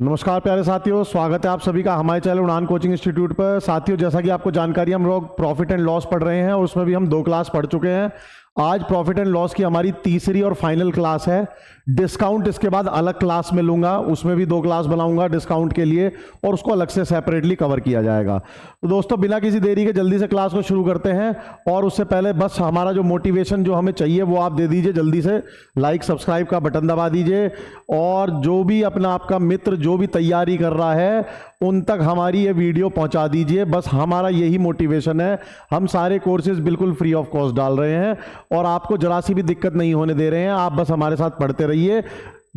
नमस्कार प्यारे साथियों, स्वागत है आप सभी का हमारे चैनल उड़ान कोचिंग इंस्टीट्यूट पर। साथियों, जैसा कि आपको जानकारी, हम लोग प्रॉफिट एंड लॉस पढ़ रहे हैं और उसमें भी हम 2 क्लास पढ़ चुके हैं। आज प्रॉफिट एंड लॉस की हमारी तीसरी और फाइनल क्लास है। डिस्काउंट इसके बाद अलग क्लास में लूंगा, उसमें भी 2 क्लास बनाऊंगा डिस्काउंट के लिए और उसको अलग से सेपरेटली कवर किया जाएगा। तो दोस्तों, बिना किसी देरी के जल्दी से क्लास को शुरू करते हैं। और उससे पहले बस हमारा जो मोटिवेशन जो हमें चाहिए वो आप दे दीजिए। जल्दी से लाइक सब्सक्राइब का बटन दबा दीजिए और जो भी अपना आपका मित्र जो भी तैयारी कर रहा है उन तक हमारी ये वीडियो पहुंचा दीजिए। बस हमारा यही मोटिवेशन है। हम सारे कोर्सेज बिल्कुल फ्री ऑफ कॉस्ट डाल रहे हैं और आपको जरा सी भी दिक्कत नहीं होने दे रहे हैं। आप बस हमारे साथ पढ़ते रहिए।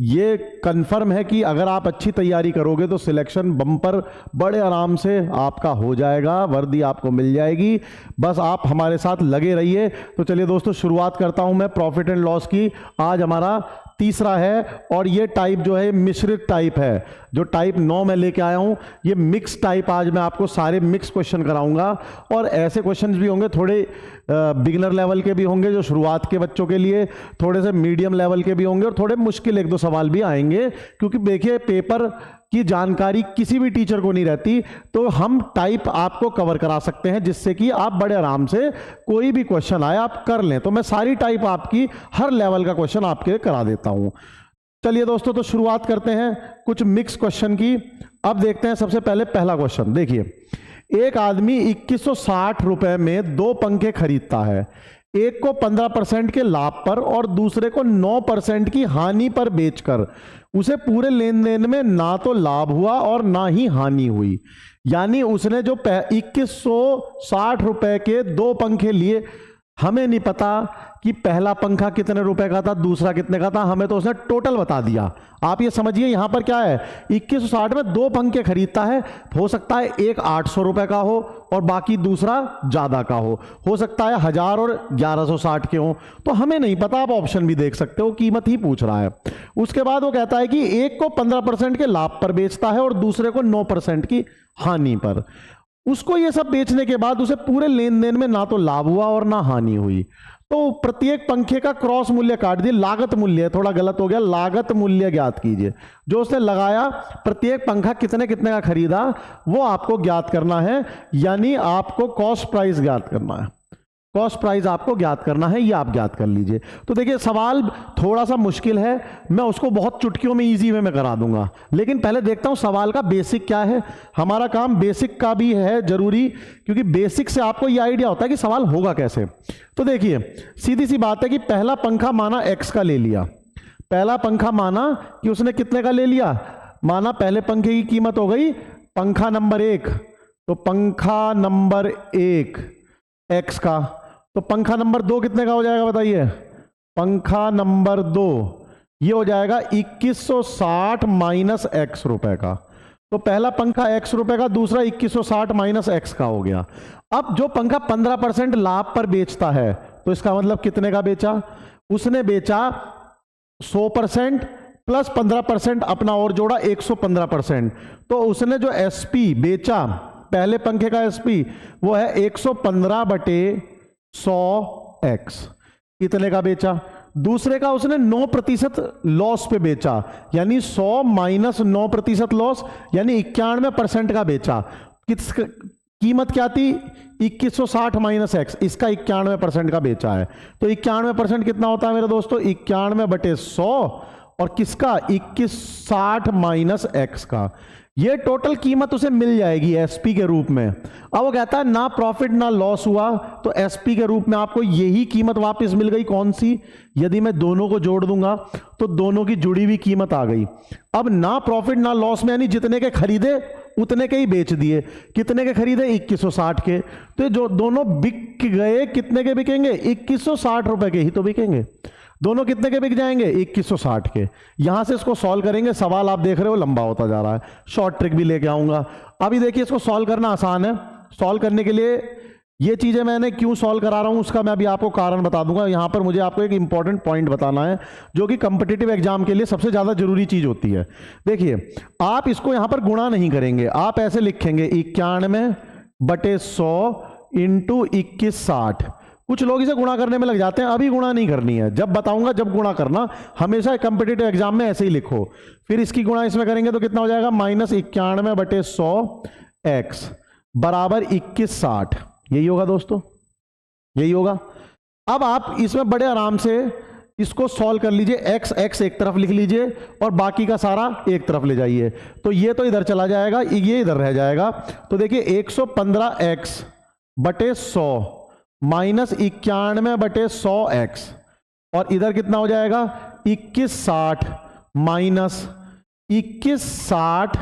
ये कंफर्म है कि अगर आप अच्छी तैयारी करोगे तो सिलेक्शन बम्पर बड़े आराम से आपका हो जाएगा, वर्दी आपको मिल जाएगी। बस आप हमारे साथ लगे रहिए। तो चलिए दोस्तों, शुरुआत करता हूं मैं प्रॉफिट एंड लॉस की। आज हमारा तीसरा है और ये टाइप जो है मिश्रित टाइप है। जो टाइप 9 मैं लेके आया हूं, ये मिक्स टाइप। आज मैं आपको सारे मिक्स क्वेश्चन कराऊंगा और ऐसे क्वेश्चंस भी होंगे, थोड़े बिगिनर लेवल के भी होंगे जो शुरुआत के बच्चों के लिए, थोड़े से मीडियम लेवल के भी होंगे और थोड़े मुश्किल 1-2 सवाल भी आएंगे। क्योंकि देखिए, पेपर की जानकारी किसी भी टीचर को नहीं रहती, तो हम टाइप आपको कवर करा सकते हैं जिससे कि आप बड़े आराम से कोई भी क्वेश्चन आए आप कर लें। तो मैं सारी टाइप आपकी हर लेवल का क्वेश्चन आपके करा देता हूं। चलिए दोस्तों, तो शुरुआत करते हैं कुछ मिक्स क्वेश्चन की। अब देखते हैं सबसे पहले पहला क्वेश्चन। देखिए, एक आदमी 2160 रुपए में 2 पंखे खरीदता है। एक को 15% के लाभ पर और दूसरे को 9% की हानि पर बेचकर उसे पूरे लेन देन में ना तो लाभ हुआ और ना ही हानि हुई। यानी उसने जो 2160 रुपए के 2 पंखे लिए, हमें नहीं पता कि पहला पंखा कितने रुपए का था, दूसरा कितने का था, हमें तो उसने टोटल बता दिया। आप ये समझिए, यहां पर क्या है, 2160 में 2 पंखे खरीदता है। हो सकता है एक 800 रुपए का हो और बाकी दूसरा ज्यादा का हो सकता है 1000 और 1160 के हो। तो हमें नहीं पता, आप ऑप्शन भी देख सकते हो, कीमत ही पूछ रहा है। उसके बाद वो कहता है कि एक को 15% के लाभ पर बेचता है और दूसरे को 9% की हानि पर। उसको ये सब बेचने के बाद उसे पूरे लेन देन में ना तो लाभ हुआ और ना हानि हुई। तो प्रत्येक पंखे का क्रॉस मूल्य काट दिए। लागत मूल्य, थोड़ा गलत हो गया, लागत मूल्य ज्ञात कीजिए। जो उसने लगाया, प्रत्येक पंखा कितने कितने का खरीदा, वो आपको ज्ञात करना है। यानी आपको कॉस्ट प्राइस ज्ञात करना है। कॉस्ट प्राइस आपको ज्ञात करना है, ये आप ज्ञात कर लीजिए। तो देखिए, सवाल थोड़ा सा मुश्किल है, मैं उसको बहुत चुटकियों में इजी वे में करा दूंगा। लेकिन पहले देखता हूं सवाल का बेसिक क्या है। हमारा काम बेसिक का भी है जरूरी, क्योंकि बेसिक से आपको ये आइडिया होता है कि सवाल होगा कैसे। तो देखिए, सीधी सी बात है कि पहला पंखा माना एक्स का ले लिया। पहला पंखा माना कि उसने कितने का ले लिया, माना पहले पंखे की कीमत हो गई पंखा नंबर 1, तो पंखा नंबर 1 एक्स का। तो पंखा नंबर 2 कितने का हो जाएगा बताइए। पंखा नंबर 2 ये हो जाएगा 2160 माइनस एक्स रुपए का। तो पहला पंखा एक्स रुपए का, दूसरा 2160 माइनस एक्स का हो गया। अब जो पंखा 15% लाभ पर बेचता है, तो इसका मतलब कितने का बेचा, उसने बेचा 100% प्लस 15% अपना और जोड़ा 115%। तो उसने जो एसपी बेचा, पहले पंखे का एसपी वो है 115 बटे 100x। कितने का बेचा। दूसरे का उसने 9% लॉस पे बेचा, यानी 100 माइनस 9% लॉस, यानी 91% का बेचा। किस कीमत क्या थी, 2160 माइनस एक्स, इसका 91% का बेचा है। तो 91% कितना होता है मेरे दोस्तों, 91 बटे 100 और किसका 2160 माइनस एक्स का। ये टोटल कीमत उसे मिल जाएगी एसपी के रूप में। अब वो कहता है ना प्रॉफिट ना लॉस हुआ, तो एसपी के रूप में आपको यही कीमत वापस मिल गई। कौन सी, यदि मैं दोनों को जोड़ दूंगा तो दोनों की जुड़ी हुई कीमत आ गई। अब ना प्रॉफिट ना लॉस में, यानी जितने के खरीदे उतने के ही बेच दिए। कितने के खरीदे, 2160 के। तो जो दोनों बिक गए, कितने के बिकेंगे, 2160 रुपए के ही तो बिकेंगे। दोनों कितने के बिक जाएंगे, 2160 के। यहां से इसको सॉल्व करेंगे। सवाल आप देख रहे हो लंबा होता जा रहा है, शॉर्ट ट्रिक भी लेके आऊंगा। अभी देखिए, इसको सॉल्व करना आसान है। सॉल्व करने के लिए ये चीजें मैंने क्यों सॉल्व करा रहा हूं, उसका मैं अभी आपको कारण बता दूंगा। यहां पर मुझे आपको एक इंपॉर्टेंट पॉइंट बताना है, जो कि कंपिटिटिव एग्जाम के लिए सबसे ज्यादा जरूरी चीज होती है। देखिए, आप इसको यहां पर गुणा नहीं करेंगे, आप ऐसे लिखेंगे 91 बटे 100 इंटू 2160। कुछ लोग इसे गुणा करने में लग जाते हैं, अभी गुणा नहीं करनी है, जब बताऊंगा जब गुणा करना। हमेशा कॉम्पिटिटिव एग्जाम में ऐसे ही लिखो। फिर इसकी गुणा इसमें करेंगे तो कितना हो जाएगा, -91/100x बराबर 2160। यही होगा दोस्तों, यही होगा। अब आप इसमें बड़े आराम से इसको सॉल्व कर लीजिए। x एक तरफ लिख लीजिए और बाकी का सारा एक तरफ ले जाइए, तो ये तो इधर चला जाएगा, ये इधर रह जाएगा। तो देखिए 115x/100 -91/100x, और इधर कितना हो जाएगा 2160 -2160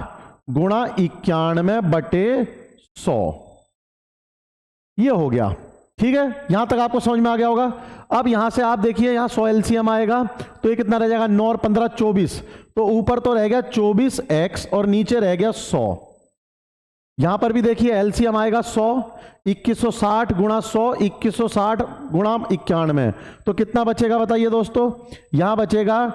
गुणा 91/100। ये हो गया, ठीक है। यहां तक आपको समझ में आ गया होगा। अब यहां से आप देखिए, यहां 100 एलसीएम आएगा तो ये कितना रह जाएगा, 9 और 15 24, तो ऊपर तो रह गया 24x और नीचे रह गया 100। यहां पर भी देखिए एलसीएम आएगा 100, 2160 गुणा 100, 2160 गुणा 91, तो कितना बचेगा बताइए दोस्तों। यहां बचेगा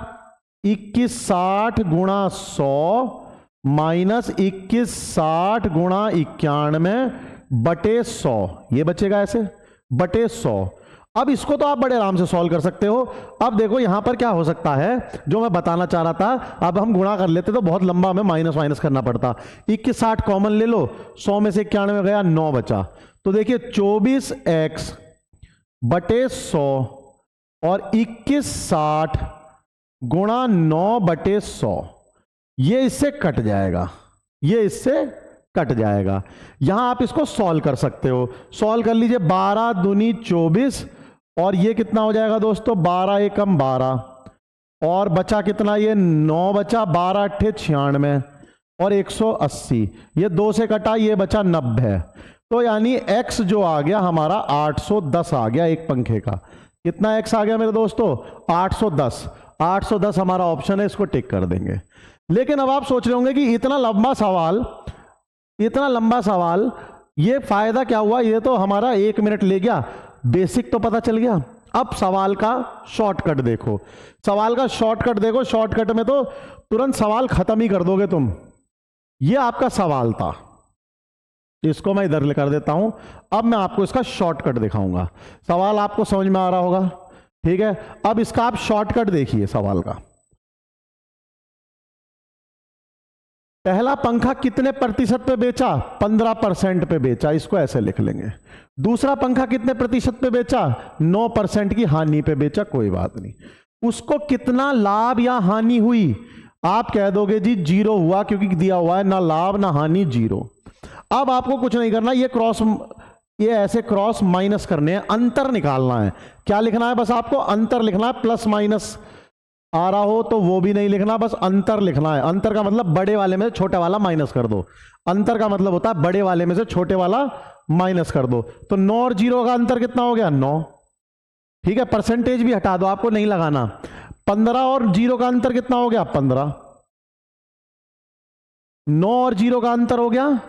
2160 गुणा 100 -2160 गुणा 91/100, ये बचेगा ऐसे बटे 100। अब इसको तो आप बड़े आराम से सॉल्व कर सकते हो। अब देखो यहां पर क्या हो सकता है, जो मैं बताना चाह रहा था, अब हम गुणा कर लेते तो बहुत लंबा हमें माइनस करना पड़ता। 2160 कॉमन ले लो, 100 में से 91 गया, 9 बचा। तो देखिए 24x/100 और 2160 गुणा 9/100, ये इससे कट जाएगा, ये इससे कट जाएगा। यहां आप इसको सॉल्व कर सकते हो, सॉल्व कर लीजिए। 12 दूनी 24 और ये कितना हो जाएगा दोस्तों, 12 एकम 12 और बचा कितना, ये 9 बचा, 12 अट्ठे 96 और 180, ये 2 से कटा, ये बचा 90। तो यानी x जो आ गया हमारा 810 आ गया एक पंखे का। कितना x आ गया मेरे दोस्तों, 810। 810 हमारा ऑप्शन है, इसको टिक कर देंगे। लेकिन अब आप सोच रहे होंगे कि इतना लंबा सवाल, ये फायदा क्या हुआ, ये तो हमारा 1 मिनट ले गया, बेसिक तो पता चल गया। अब सवाल का शॉर्टकट देखो, शॉर्टकट में तो तुरंत सवाल खत्म ही कर दोगे तुम। ये आपका सवाल था, इसको मैं इधर कर देता हूं। अब मैं आपको इसका शॉर्टकट दिखाऊंगा। सवाल आपको समझ में आ रहा होगा, ठीक है। अब इसका आप शॉर्टकट देखिए सवाल का। पहला पंखा कितने प्रतिशत पे बेचा, 15% पे बेचा, इसको ऐसे लिख लेंगे। दूसरा पंखा कितने प्रतिशत पे बेचा, 9% की हानि पे बेचा, कोई बात नहीं। उसको कितना लाभ या हानि हुई, आप कह दोगे जी 0 हुआ, क्योंकि दिया हुआ है ना लाभ ना हानि, 0। अब आपको कुछ नहीं करना, ये ऐसे क्रॉस माइनस करने हैं, अंतर निकालना है। क्या लिखना है, बस आपको अंतर लिखना है। प्लस माइनस आ रहा हो तो वो भी नहीं लिखना, बस अंतर लिखना है। अंतर का मतलब बड़े वाले में से छोटे वाला माइनस कर दो। अंतर का मतलब होता है बड़े वाले में से छोटे वाला माइनस कर दो। तो 9 और 0 का अंतर कितना हो गया, 9, ठीक है। परसेंटेज भी हटा दो, आपको नहीं लगाना। 15 और 0 का अंतर कितना हो गया, 15। 9 और 0 का अंतर हो गया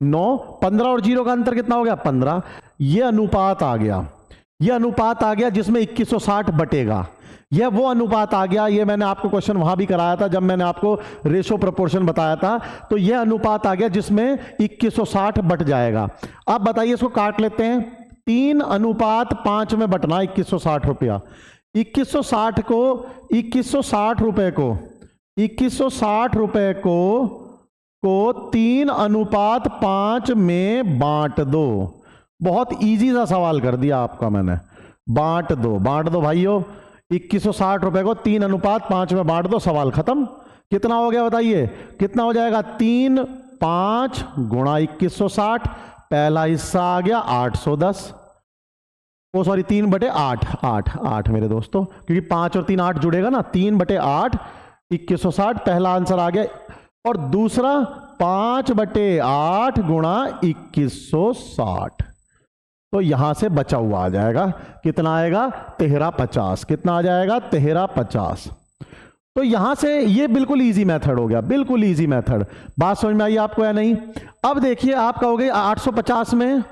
9, 15 और 0 का अंतर कितना हो गया, 15। ये अनुपात आ गया, जिसमें 2160 बटेगा। यह वो अनुपात आ गया, ये मैंने आपको क्वेश्चन वहां भी कराया था जब मैंने आपको रेशो प्रोपोर्शन बताया था। तो यह अनुपात आ गया जिसमें 2160 बट जाएगा। अब बताइए, इसको काट लेते हैं। 3:5 में बटना 2160 रुपया। 2160 रुपए को 3:5 में बांट दो। बहुत इजी सा सवाल कर दिया आपका मैंने। बांट दो भाइयों, 2160 रुपए को 3:5 में बांट दो, सवाल खत्म। कितना हो गया बताइए, कितना हो जाएगा, 3 5 गुणा 2160। पहला हिस्सा आ गया 810, 3/8 मेरे दोस्तों, क्योंकि 5 और 3 8 जुड़ेगा ना, 3/8 2160 पहला आंसर आ गया। और दूसरा 5/8 गुणा 2160, तो यहां से बचा हुआ आ जाएगा, कितना आएगा, 1350। कितना आ जाएगा, 1350। तो यहां से ये बिल्कुल इजी मेथड हो गया, बिल्कुल इजी मेथड। बात समझ में आई आपको या नहीं। अब देखिए, आप कहोगे 850 में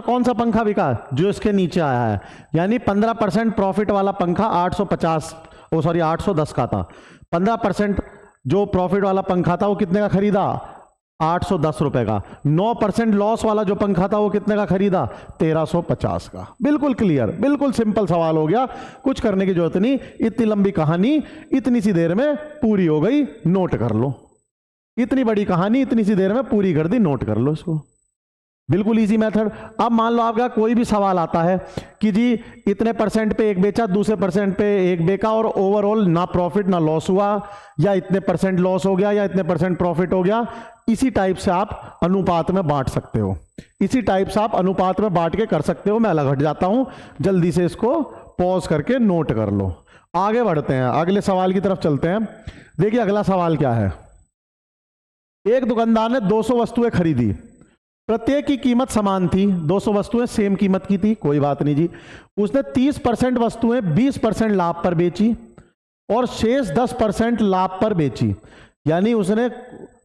कौन सा पंखा बिका, जो इसके नीचे आया है, यानी 15% प्रॉफिट वाला पंखा 810 का था। 15% जो प्रॉफिट वाला पंखा था वो कितने का खरीदा, 810 रुपए का। 9% लॉस वाला जो पंखा था वो कितने का खरीदा? 1350 का। बिल्कुल क्लियर, बिल्कुल सिंपल सवाल हो गया, कुछ करने की जरूरत नहीं। इतनी लंबी कहानी इतनी सी देर में पूरी हो गई, नोट कर लो। इतनी बड़ी कहानी इतनी सी देर में पूरी कर दी, नोट कर लो इसको। बिल्कुल इजी मेथड। अब मान लो आपका कोई भी सवाल आता है कि जी इतने परसेंट पे एक बेचा, दूसरे परसेंट पे एक बेचा और ओवरऑल ना प्रॉफिट ना लॉस हुआ, या इतने परसेंट लॉस हो गया या इतने परसेंट प्रॉफिट हो गया। इसी टाइप से आप अनुपात में बांट सकते हो, इसी टाइप से आप अनुपात में बांट के कर सकते हो। मैं अलग हट जाता हूं, जल्दी से इसको पॉज करके नोट कर लो। आगे बढ़ते हैं, अगले सवाल की तरफ चलते हैं। देखिए अगला सवाल क्या है। एक दुकानदार ने 200 वस्तुएं खरीदी, प्रत्येक की कीमत समान थी, 200 वस्तुएं सेम कीमत की थी, कोई बात नहीं जी। उसने 30% वस्तुएं 20% लाभ पर बेची और शेष 10% लाभ पर बेची। यानी उसने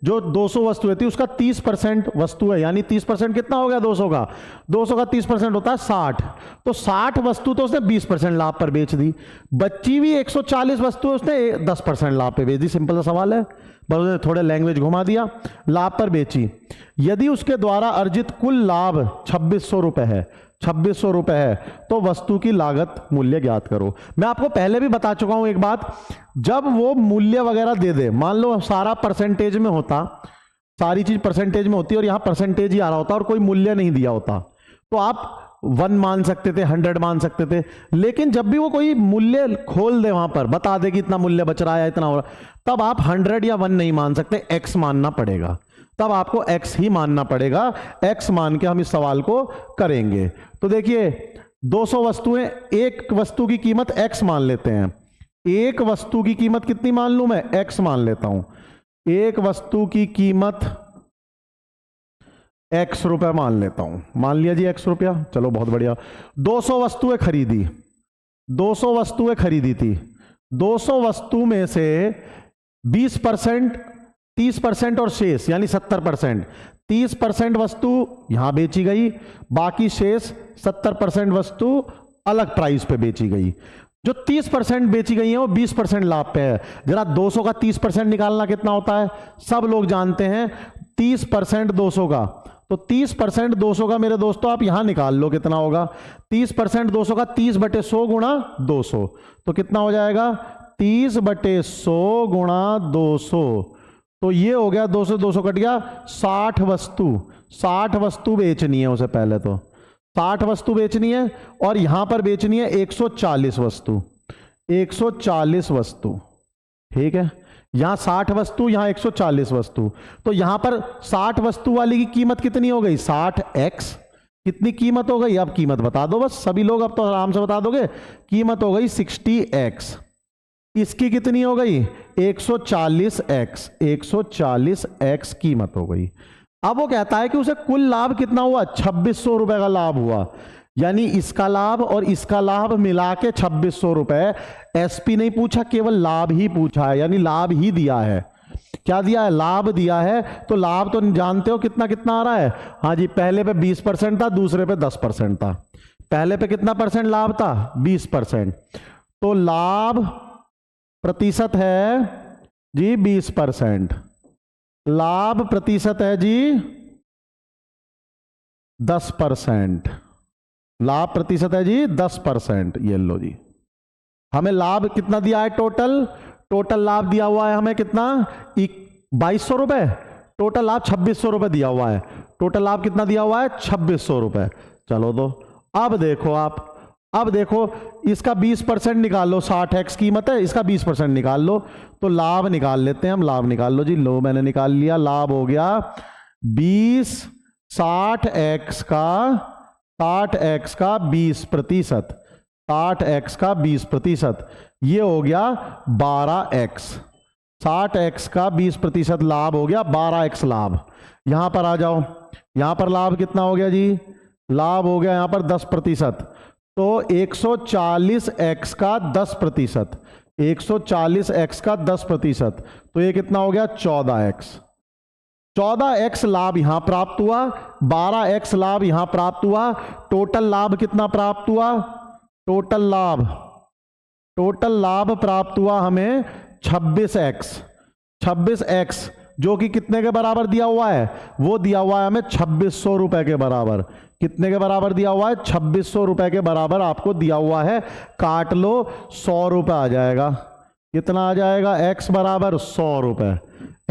जो 200 वस्तुएं थी उसका 30% वस्तु है, यानी 30% कितना हो गया 200 का? 200 का 30% होता है 60। तो 60 वस्तु तो उसने 20% लाभ पर बेच दी, बच्ची हुई 140 वस्तु उसने 10% लाभ पे बेच दी। सिंपल सा सवाल है, बस उसने थोड़े लैंग्वेज घुमा दिया। लाभ पर बेची, यदि उसके द्वारा अर्जित कुल लाभ 2600 रुपए है, 2600 रुपए है, तो वस्तु की लागत मूल्य ज्ञात करो। मैं आपको पहले भी बता चुका हूं एक बात, जब वो मूल्य वगैरह दे दे, मान लो सारा परसेंटेज में होता, सारी चीज परसेंटेज में होती और यहां परसेंटेज ही आ रहा होता और कोई मूल्य नहीं दिया होता, तो आप 1 मान सकते थे, 100 मान सकते थे। लेकिन जब भी वो कोई मूल्य खोल दे, वहां पर बता दे कि इतना मूल्य बच रहा है, इतना हो रहा, तब आप 100 या 1 नहीं मान सकते, x मानना पड़ेगा। तब आपको x ही मानना पड़ेगा, x मान के हम इस सवाल को करेंगे। तो देखिए 200 वस्तुएं, एक वस्तु की कीमत x मान लेते हैं। एक वस्तु की कीमत कितनी मान लूं मैं? x मान लेता हूं। एक वस्तु की कीमत x रुपए मान लेता हूं, मान लिया जी x रुपया, चलो बहुत बढ़िया। 200 वस्तुएं खरीदी, 200 वस्तुएं खरीदी थी, 200 वस्तु में से 20%, 30% और शेष यानी 70%, 30% वस्तु यहां बेची गई, बाकी शेष 70% वस्तु अलग प्राइस पे बेची गई। जो 30% बेची गई है वो 20% लाभ पे है। जरा 200 का 30% निकालना कितना होता है, सब लोग जानते हैं, 30% 200 का, तो 30% 200 का मेरे दोस्तों आप यहां निकाल लो कितना होगा। 30% 200 का 30/100 गुणा 200, तो कितना हो जाएगा 30/100 गुणा 200, तो ये हो गया 200, 200 कट गया, 60 वस्तु, 60 वस्तु बेचनी है उसे, पहले तो 60 वस्तु बेचनी है और यहां पर बेचनी है 140 वस्तु, 140 वस्तु, ठीक है। यहां 60 वस्तु, यहां 140 वस्तु, तो यहां पर 60 वस्तु वाली की कीमत कितनी हो गई? 60x। कितनी कीमत हो गई? अब कीमत बता दो बस, सभी लोग अब तो आराम से बता दोगे। कीमत हो गई 60x। इसकी कितनी हो गई? 140x, 140x कीमत हो गई। अब वो कहता है कि उसे कुल लाभ कितना हुआ? 2600 रुपए का लाभ हुआ, यानी इसका लाभ और इसका लाभ मिला के 2600 रुपए। एसपी नहीं पूछा, केवल लाभ ही पूछा है, यानी लाभ ही दिया है। क्या दिया है? लाभ दिया है। तो लाभ तो जानते हो कितना कितना आ रहा है? हाँ जी, पहले पे 20% था, दूसरे पे 10% था। पहले पे कितना परसेंट लाभ था? 20%। तो लाभ प्रतिशत है जी 20%, लाभ प्रतिशत है जी 10%, लाभ प्रतिशत है जी 10%। ये लो जी, हमें लाभ कितना दिया है? टोटल, टोटल लाभ दिया हुआ है हमें कितना? 2200 रुपए। टोटल लाभ 2600 रुपए दिया हुआ है। टोटल लाभ कितना दिया हुआ है? 2600 रुपए। चलो दो, अब देखो आप, अब देखो इसका 20% निकाल लो, 60x कीमत है, इसका 20% निकाल लो, तो लाभ निकाल लेते हैं हम। लाभ निकाल लो जी, लो मैंने निकाल लिया। लाभ हो गया 20, 60x का 20%, 60x का 20%, ये हो गया 12x। 60x का 20% लाभ हो गया 12x लाभ। यहां पर आ जाओ, यहां पर लाभ कितना हो गया जी? लाभ हो गया यहां पर 10%, तो 140x का 10%, 140x का 10%, तो ये कितना हो गया? 14x। 14x लाभ यहां प्राप्त हुआ, 12x लाभ यहां प्राप्त हुआ। टोटल लाभ कितना प्राप्त हुआ? टोटल लाभ, टोटल लाभ प्राप्त हुआ हमें 26x। 26x जो कि कितने के बराबर दिया हुआ है, वो दिया हुआ है हमें 2600 रुपए के बराबर। कितने के बराबर दिया हुआ है, 2600 रुपए के बराबर आपको दिया हुआ है। काट लो, 100 रुपए आ जाएगा। कितना आ जाएगा, x बराबर 100 रुपए।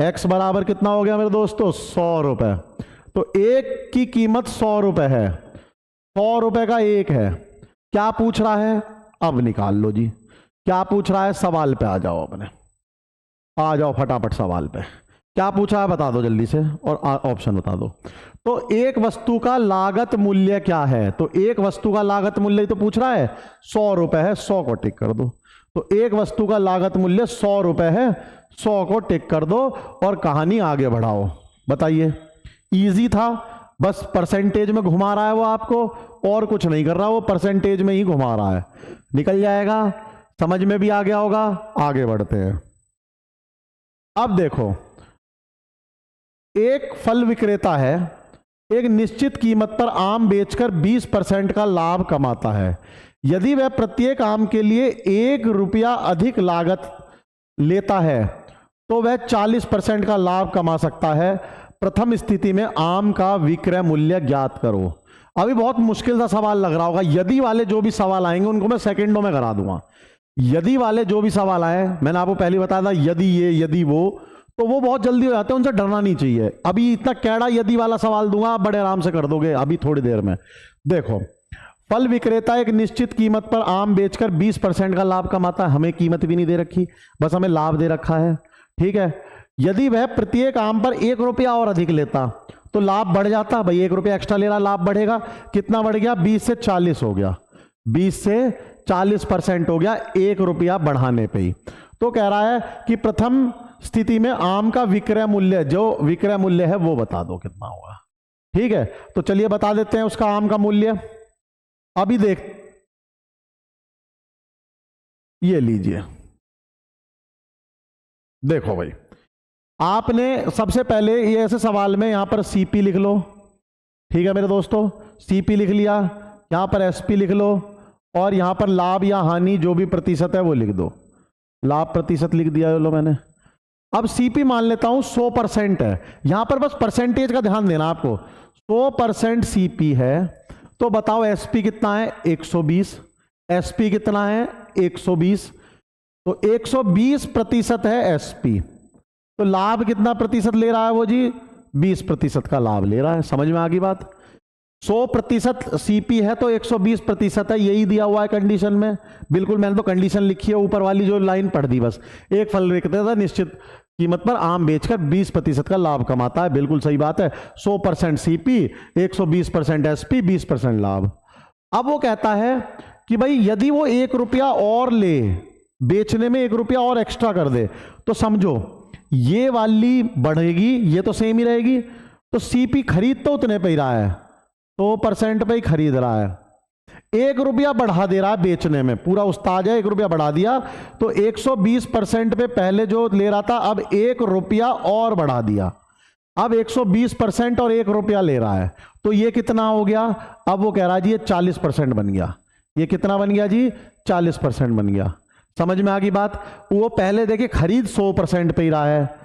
x बराबर कितना हो गया मेरे दोस्तों, 100 रुपए। तो एक की कीमत 100 रुपए है, 100 रुपए का एक है। क्या पूछ रहा है, अब निकाल लो जी। क्या पूछ रहा है, सवाल पे आ जाओ, अपने आ जाओ फटाफट सवाल पे। क्या पूछा है बता दो जल्दी से, और ऑप्शन बता दो। तो एक वस्तु का लागत मूल्य क्या है, तो एक वस्तु का लागत मूल्य तो पूछ रहा है, 100 रुपए है, 100 को टिक कर दो। तो एक वस्तु का लागत मूल्य 100 रुपए है, 100 को टिक कर दो और कहानी आगे बढ़ाओ। बताइए, इजी था, बस परसेंटेज में घुमा रहा है वो आपको, और कुछ नहीं कर रहा, वो परसेंटेज में ही घुमा रहा है। निकल जाएगा, समझ में भी आ गया होगा। आगे बढ़ते हैं। अब देखो, एक फल विक्रेता है, एक निश्चित कीमत पर आम बेचकर 20% का लाभ कमाता है। यदि वह प्रत्येक आम के लिए 1 रुपया अधिक लागत लेता है तो वह 40% का लाभ कमा सकता है। प्रथम स्थिति में आम का विक्रय मूल्य ज्ञात करो। अभी बहुत मुश्किल सा सवाल लग रहा होगा। यदि वाले जो भी सवाल आएंगे उनको मैं सेकंडों में करा दूंगा। यदि वाले जो भी सवाल आए, मैंने आपको पहले बताया था, यदि ये यदि वो, तो वो बहुत जल्दी हो जाते हैं, उनसे डरना नहीं चाहिए। अभी इतना कैड़ा यदि वाला सवाल दूंगा, आप बड़े आराम से कर दोगे अभी थोड़ी देर में। देखो, फल विक्रेता एक निश्चित कीमत पर आम बेचकर 20% का लाभ कमाता है। हमें कीमत भी नहीं दे रखी, बस हमें लाभ दे रखा है, ठीक है। यदि वह प्रत्येक आम पर 1 रुपया और अधिक लेता तो लाभ बढ़ जाता। भाई 1 रुपया एक्स्ट्रा ले रहा, लाभ बढ़ेगा। कितना बढ़ गया, 20 से 40 हो गया, 20 से 40% हो गया 1 रुपया बढ़ाने पे ही। तो कह रहा है कि प्रथम स्थिति में आम का विक्रय मूल्य, जो विक्रय मूल्य है वो बता दो कितना होगा। ठीक है, तो चलिए बता देते हैं उसका आम का मूल्य। अभी देख, ये लीजिए, देखो भाई, आपने सबसे पहले ये ऐसे सवाल में यहां पर सीपी लिख लो। ठीक है मेरे दोस्तों, सीपी लिख लिया, यहां पर एसपी लिख लो, और यहां पर लाभ या हानि जो भी प्रतिशत है वो लिख दो। लाभ प्रतिशत लिख दिया लो मैंने। अब सीपी मान लेता हूं 100% है, यहां पर बस परसेंटेज का ध्यान देना आपको। 100% सीपी है, तो बताओ एसपी कितना है, 120। एसपी कितना है, 120। तो 120% है एसपी। तो लाभ कितना प्रतिशत ले रहा है वो जी, 20% का लाभ ले रहा है। समझ में आ गई बात। 100% सीपी है तो 120% है, यही दिया हुआ है कंडीशन में। बिल्कुल, मैंने तो कंडीशन लिखी है, ऊपर वाली जो लाइन पढ़ दी बस। एक फल विक्रेता निश्चित कीमत पर आम बेचकर 20% का लाभ कमाता है। बिल्कुल सही बात है। 100% सीपी, 120% एसपी, 20% लाभ। अब वो कहता है कि भाई यदि वो 1 रुपया और ले, बेचने में 1 रुपया और एक्स्ट्रा कर दे, तो समझो ये वाली बढ़ेगी, ये तो सेम ही रहेगी। तो सीपी खरीद तो उतने पे ही रहा है, 100% पे ही खरीद रहा है। 1 रुपया बढ़ा दे रहा है बेचने में, पूरा उस्ताद है, 1 रुपया बढ़ा दिया। तो 120% पे पहले जो ले रहा था, अब 1 रुपया और बढ़ा दिया। अब 120% और 1 रुपया ले रहा है, तो ये कितना हो गया। अब वो कह रहा है जी ये 40% बन गया। ये कितना बन गया जी, 40% बन गया। समझ में आ गई बात। वो पहले देखिए खरीद 100% पे ही रहा है,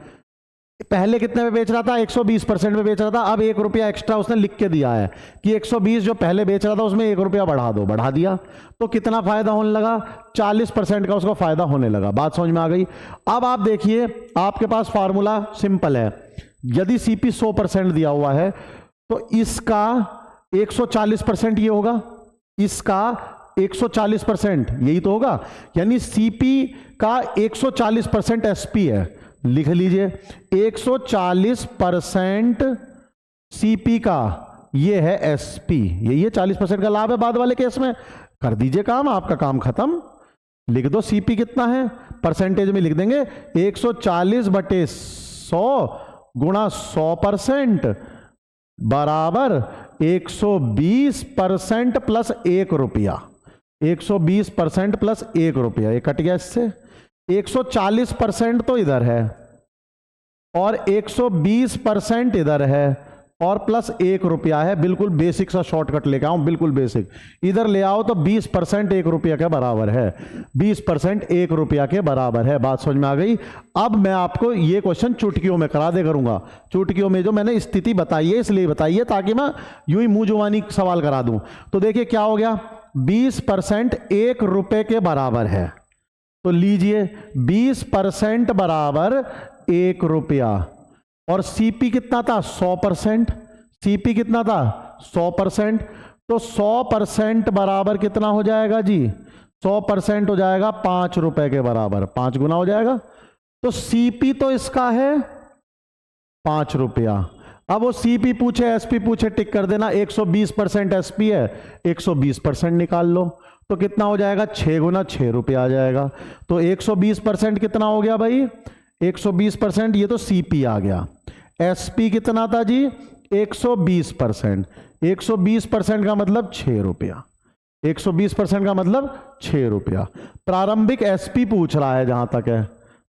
पहले कितने पे बेच रहा था, 120% पे बेच रहा था। अब 1 रुपया एक्स्ट्रा उसने लिख के दिया है कि 120 जो पहले बेच रहा था उसमें 1 रुपया बढ़ा दो, बढ़ा दिया। तो कितना फायदा होने लगा, 40% का उसको फायदा होने लगा। बात समझ में आ गई। अब आप देखिए, आपके पास फार्मूला सिंपल है। यदि सीपी 100% दिया हुआ है तो इसका 140% ये होगा, इसका 140% यही तो होगा। यानी सीपी का 140% एसपी है। लिख लीजिए, 140% सीपी का ये है एसपी, यही है 40% का लाभ है। बाद वाले केस में कर दीजिए काम, आपका काम खत्म। लिख दो सीपी कितना है, परसेंटेज में लिख देंगे 140/100 गुणा 100% बराबर 120% प्लस 1 रुपया। 120% प्लस 1 रुपया, ये कट गया इससे। 140% तो इधर है और 120% इधर है, और प्लस 1 रुपया है। बिल्कुल बेसिक सा शॉर्टकट लेके आऊं, बिल्कुल बेसिक। इधर ले आओ तो 20% 1 रुपया के बराबर है, 20% 1 रुपया के बराबर है। बात समझ में आ गई। अब मैं आपको ये क्वेश्चन चुटकियों में करा दे करूंगा। चुटकियों में जो मैंने स्थिति बताई है इसलिए बताई है ताकि मैं यूं ही मुंह जुबानी सवाल करा दूं। तो देखिए क्या हो गया, 20% 1 रुपए के बराबर है, तो लीजिए 20% बराबर 1 रुपया, और सीपी कितना था 100%। सीपी कितना था 100%, तो 100% बराबर कितना हो जाएगा जी, 100% हो जाएगा 5 रुपए के बराबर, 5 गुना हो जाएगा। तो सीपी तो इसका है 5 रुपया। अब वो सीपी पूछे एसपी पूछे टिक कर देना। 120% एसपी है, 120% निकाल लो, तो कितना हो जाएगा 6 गुना 6 रुपया आ जाएगा। तो 120% कितना हो गया भाई, 120%, ये तो सीपी आ गया। एसपी कितना था जी 120%, 120% का मतलब 6 रुपया, 120% का मतलब 6 रुपया। प्रारंभिक एसपी पूछ रहा है जहां तक है,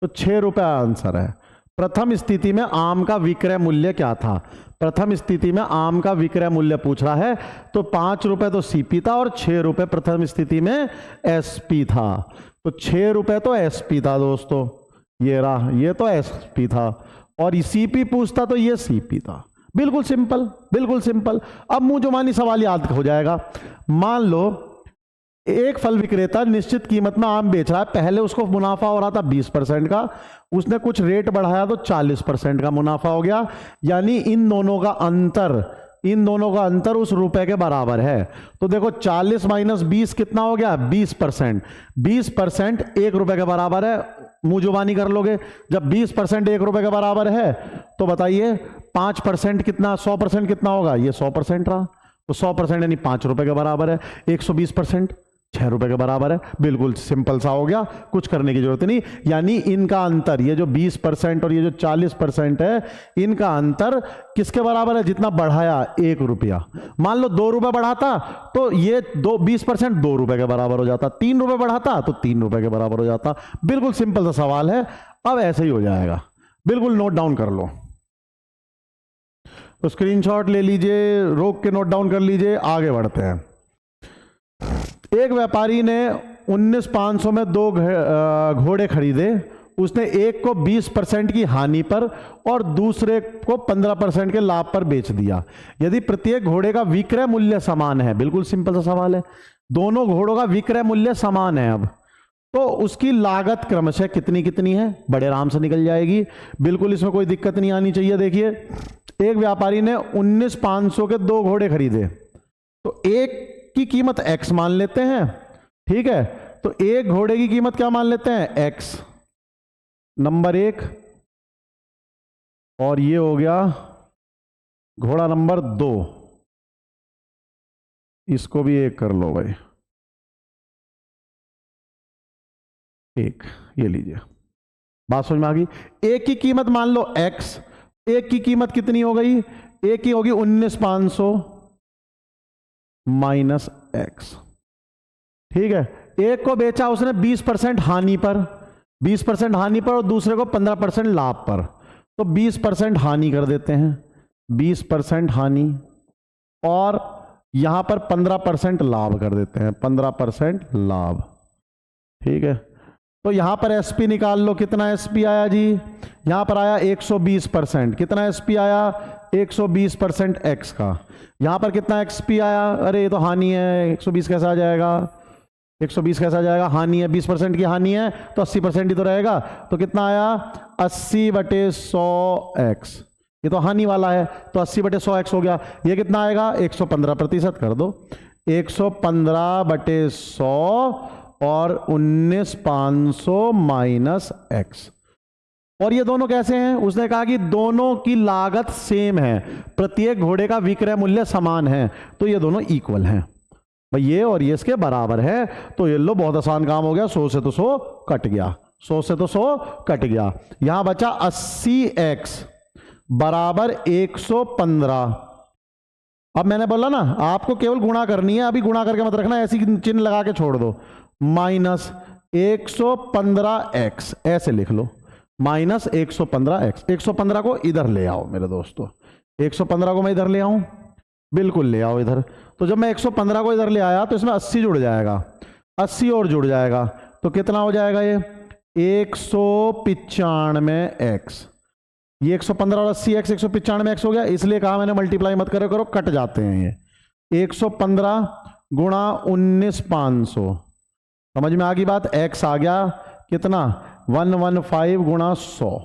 तो 6 रुपया आंसर है। प्रथम स्थिति में आम का विक्रय मूल्य क्या था, प्रथम स्थिति में आम का विक्रय मूल्य पूछ रहा है, तो 5 रुपए तो सीपी था और 6 रुपए प्रथम स्थिति में एसपी था। तो 6 रुपए तो एसपी था दोस्तों, ये रहा, ये तो एसपी था, और सीपी पूछता तो ये सीपी था। बिल्कुल सिंपल, बिल्कुल सिंपल। अब मुंह जुबानी सवाल याद हो जाएगा। मान लो एक फल विक्रेता निश्चित कीमत में आम बेच रहा है, पहले उसको मुनाफा हो रहा था 20% का, उसने कुछ रेट बढ़ाया तो 40% का मुनाफा हो गया, यानी इन दोनों का अंतर उस रुपए के बराबर है। तो देखो 40 माइनस 20 कितना हो गया 20%, 20% 1 रुपए के बराबर है। मुंह जुबानी कर लोगे, जब 20% 1 रुपए के बराबर है तो बताइए 5% कितना, 100% कितना होगा, ये 100% रहा, तो 100% यानी 5 रुपए के बराबर है। 120% 6 रुपए के बराबर है। बिल्कुल सिंपल सा हो गया, कुछ करने की जरूरत नहीं। यानी इनका अंतर, ये जो 20% और ये जो 40% है, इनका अंतर किसके बराबर है, जितना बढ़ाया 1 रुपया। मान लो 2 रुपए बढ़ाता तो ये 20% 2 रुपए के बराबर हो जाता, 3 रुपए बढ़ाता तो 3 रुपए के बराबर हो जाता। बिल्कुल सिंपल सा सवाल है। अब ऐसे ही हो जाएगा, बिल्कुल नोट डाउन कर लो। तो स्क्रीनशॉट ले लीजिए, रोक के नोट डाउन कर लीजिए, आगे बढ़ते हैं। एक व्यापारी ने 19,500 में 2 घोड़े खरीदे। उसने एक को 20% की हानि पर और दूसरे को 15% के लाभ पर बेच दिया। यदि प्रत्येक घोड़े का विक्रय मूल्य समान है, बिल्कुल सिंपल सा सवाल है, दोनों घोड़ों का विक्रय मूल्य समान है, अब तो उसकी लागत क्रमशः कितनी कितनी है, बड़े आराम से निकल जाएगी। बिल्कुल इसमें कोई दिक्कत नहीं आनी चाहिए। देखिए एक व्यापारी ने 19,500 के 2 घोड़े खरीदे, तो एक की कीमत x मान लेते हैं, ठीक है। तो एक घोड़े की कीमत क्या मान लेते हैं x, नंबर 1, और ये हो गया घोड़ा नंबर 2, इसको भी 1 कर लो भाई, 1, ये लीजिए। बात समझ में आ गई। एक की कीमत मान लो x, एक की कीमत कितनी हो गई, एक की होगी 19,500 माइनस x, ठीक है। एक को बेचा उसने 20% हानि पर, 20% हानि पर, और दूसरे को 15% लाभ पर, तो 20% हानि कर देते हैं, 20% हानि, और यहां पर 15% लाभ कर देते हैं, 15% लाभ, ठीक है। तो यहां पर एसपी निकाल लो, कितना एसपी आया जी, यहां पर आया 120%, कितना एसपी आया 120% एक्स का। यहां पर कितना एक्सपी आया, अरे ये तो हानि है, 120 कैसा आ जाएगा, 120 कैसा आ जाएगा, हानि है, 20% की हानि है तो 80% ही तो रहेगा, तो कितना आया 80/100x, ये तो हानि वाला है तो 80/100x हो गया। ये कितना आएगा 115% कर दो, 115/100 और 19,500 माइनस x। और ये दोनों कैसे हैं, उसने कहा कि दोनों की लागत सेम है, प्रत्येक घोड़े का विक्रय मूल्य समान है, तो ये दोनों इक्वल हैं भाई, ये और ये इसके बराबर है। तो ये लो बहुत आसान काम हो गया, 100 से तो 100 कट गया, 100 से तो 100 कट गया। यहां बचा 80x बराबर 115। अब मैंने बोला ना आपको केवल गुणा करनी है, अभी गुणा करके मत रखना, ऐसी चिन्ह लगा के छोड़ दो, माइनस 115x ऐसे लिख लो, माइनस 115x। 115 को इधर ले आओ मेरे दोस्तों, 115 को मैं इधर ले आऊं, बिल्कुल ले आओ इधर। तो जब मैं 115 को इधर ले आया तो इसमें 80 जुड़ जाएगा, 80 और जुड़ जाएगा, तो कितना हो जाएगा ये 195x। ये 115 और 80x 195x हो गया, इसलिए कहा मैंने मल्टीप्लाई मत करो, करो कट जाते हैं ये। 115 गुणा 19,500, समझ में आ गई बात। x आ गया कितना 115 गुणा 100,